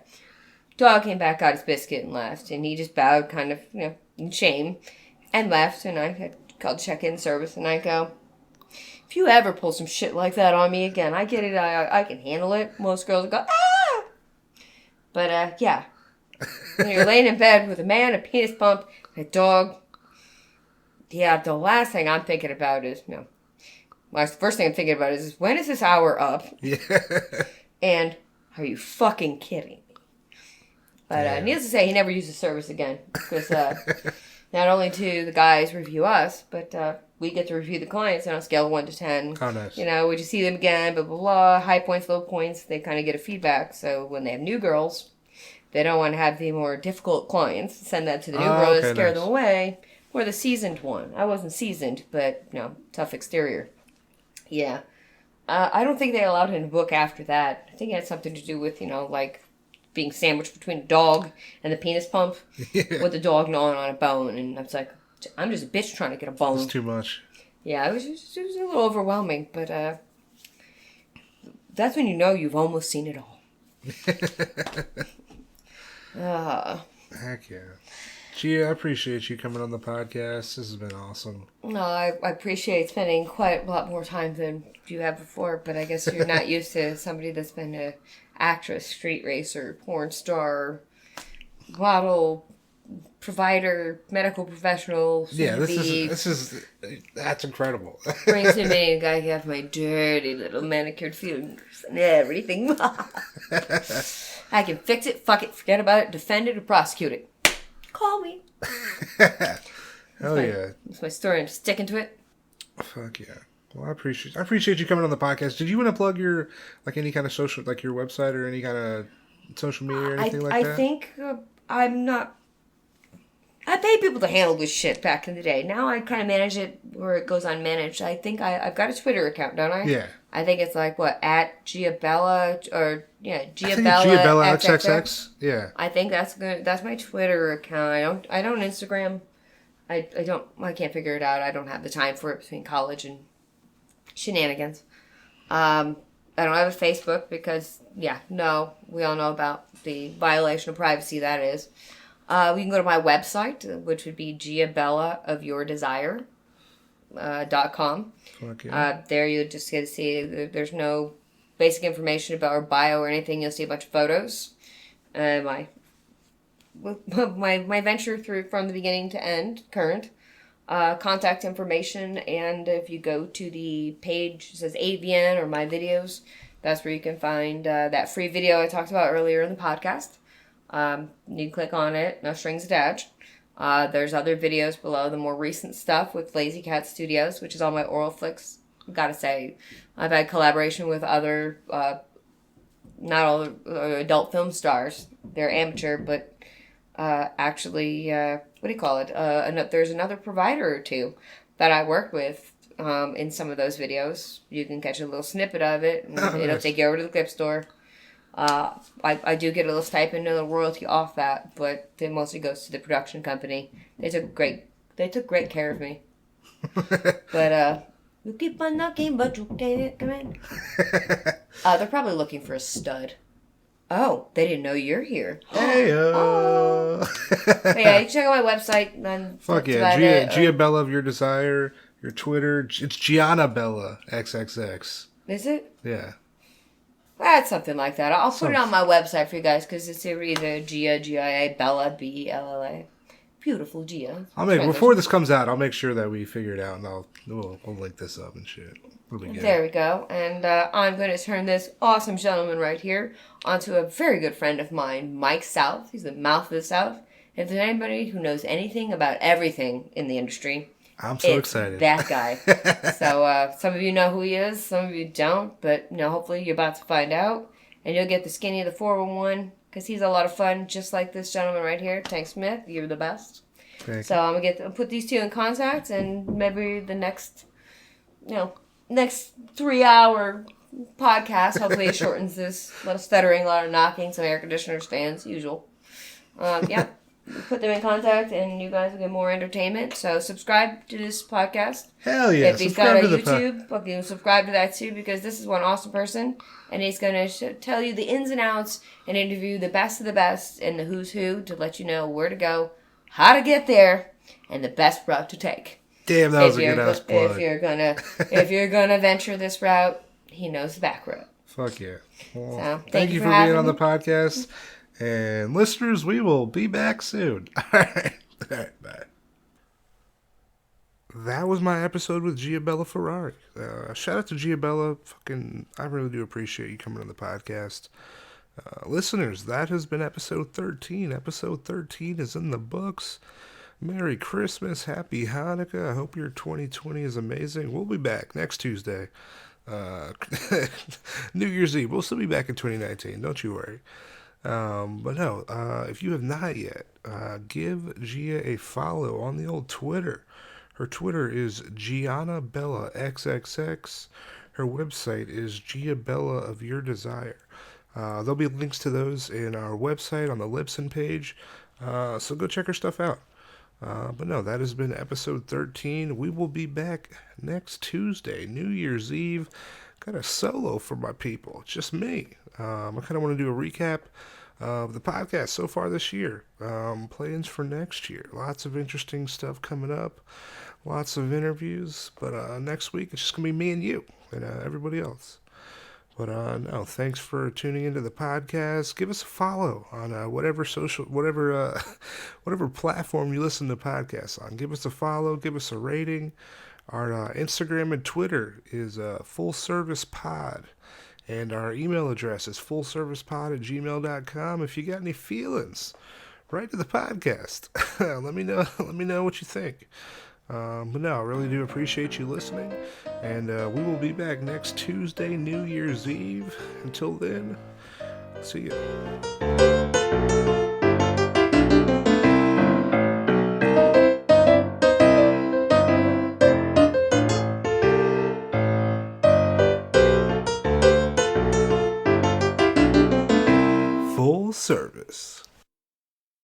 Dog came back, got his biscuit, and left, and he just bowed kind of, in shame, and left, and I had called check-in service, and I go, if you ever pull some shit like that on me again, I get it, I can handle it. Most girls go, ah! But, yeah. When you're laying in bed with a man, a penis pump, a dog, yeah, the last thing I'm thinking about is, the first thing I'm thinking about is when is this hour up? Yeah. And are you fucking kidding me? But needless to say, he never used the service again. Because not only do the guys review us, but we get to review the clients on a scale of 1 to 10. Oh, nice. Would you see them again? Blah, blah, blah. High points, low points. They kind of get a feedback. So when they have new girls, they don't want to have the more difficult clients. Send that to the new girl to scare them away. Or the seasoned one. I wasn't seasoned, but, tough exterior. Yeah. I don't think they allowed him to book after that. I think it had something to do with, being sandwiched between a dog and the penis pump. Yeah. With the dog gnawing on a bone. And I was like, I'm just a bitch trying to get a bone. It's too much. Yeah, it was a little overwhelming. But that's when you've almost seen it all. Heck yeah. Gia, I appreciate you coming on the podcast. This has been awesome. No, I appreciate spending quite a lot more time than you have before, but I guess you're not used to somebody that's been an actress, street racer, porn star, model, provider, medical professional. Yeah, that's incredible. Brings to me, I have my dirty little manicured fingers and everything. I can fix it, fuck it, forget about it, defend it, or prosecute it. Call me. Hell yeah. That's my story. I'm sticking to it. Fuck yeah. Well, I appreciate you coming on the podcast. Did you want to plug your, any kind of social, your website or any kind of social media or anything like that? I think I'm not... I paid people to handle this shit back in the day. Now I kind of manage it where it goes unmanaged. I think I've got a Twitter account, don't I? Yeah. I think it's at Giabella or Giabella XXX. Yeah. I think that's good. That's my Twitter account. I don't Instagram. I can't figure it out. I don't have the time for it between college and shenanigans. I don't have a Facebook because we all know about the violation of privacy that is. You can go to my website, which would be giabellaofyourdesire.com. Yeah. There you'll just get to see, there's no basic information about our bio or anything. You'll see a bunch of photos. My my venture through from the beginning to end, current. Contact information, and if you go to the page, it says AVN or My Videos, that's where you can find that free video I talked about earlier in the podcast. You can click on it, no strings attached. There's other videos below, the more recent stuff with Lazy Cat Studios, which is all my oral flicks. Gotta say, I've had collaboration with other, not all adult film stars. They're amateur, but actually, what do you call it? There's another provider or two that I work with in some of those videos. You can catch a little snippet of it, and it'll take you over to the clip store. I do get a little stipend, a little royalty off that, but it mostly goes to the production company. They took great care of me. But you keep on knocking, but you can't come in. They're probably looking for a stud. Oh, they didn't know you're here. Hey, But yeah, you can check out my website. Then fuck yeah, Gia Bella of Your Desire, your Twitter. It's Gianna Bella XXX. Is it? Yeah. That's something like that. I'll put it on my website for you guys because it's either Gia, G-I-A, Bella, B-E-L-L-A. Beautiful Gia. Before this comes out, I'll make sure that we figure it out, and we'll link this up and shit. There we go. And I'm going to turn this awesome gentleman right here onto a very good friend of mine, Mike South. He's the mouth of the South. If there's anybody who knows anything about everything in the industry, I'm so excited. That guy. So some of you know who he is, some of you don't, but hopefully you're about to find out, and you'll get the skinny of the 411 because he's a lot of fun, just like this gentleman right here, Tank Smith. You're the best. So I'm gonna put these two in contact, and maybe the next 3-hour podcast. Hopefully it shortens this. A lot of stuttering, a lot of knocking, some air conditioners, fans, usual. Yeah. Put them in contact, and you guys will get more entertainment. So subscribe to this podcast. Hell yeah! If he's got a YouTube, subscribe to that too, because this is one awesome person, and he's going to tell you the ins and outs and interview the best of the best and the who's who to let you know where to go, how to get there, and the best route to take. Damn, that was a good ass plug. If you're gonna venture this route, he knows the back road. Fuck yeah! Well, so, thank you for being on the podcast. And listeners, we will be back soon. All right, bye. That was my episode with Gia Bella Ferrari. Shout out to Gia Bella. I really do appreciate you coming on the podcast. Listeners, that has been episode 13. Episode 13 is in the books. Merry Christmas. Happy Hanukkah. I hope your 2020 is amazing. We'll be back next Tuesday. New Year's Eve. We'll still be back in 2019. Don't you worry. But no, if you have not yet, give Gia a follow on the old Twitter. Her Twitter is Gianna Bella XXX. Her website is Gia Bella of Your Desire. There'll be links to those in our website on the Libsyn page. So go check her stuff out. But no, that has been episode 13. We will be back next Tuesday, New Year's Eve. Got a solo for my people. It's just me. I kind of want to do a recap of the podcast so far this year. Plans for next year. Lots of interesting stuff coming up. Lots of interviews. But next week, it's just going to be me and you and everybody else. But no, thanks for tuning into the podcast. Give us a follow on whatever platform you listen to podcasts on. Give us a follow. Give us a rating. Our Instagram and Twitter is Full Service Pod. And our email address is fullservicepod@gmail.com. If you got any feelings, write to the podcast. Let me know what you think. But no, I really do appreciate you listening. And we will be back next Tuesday, New Year's Eve. Until then, see ya. Full service.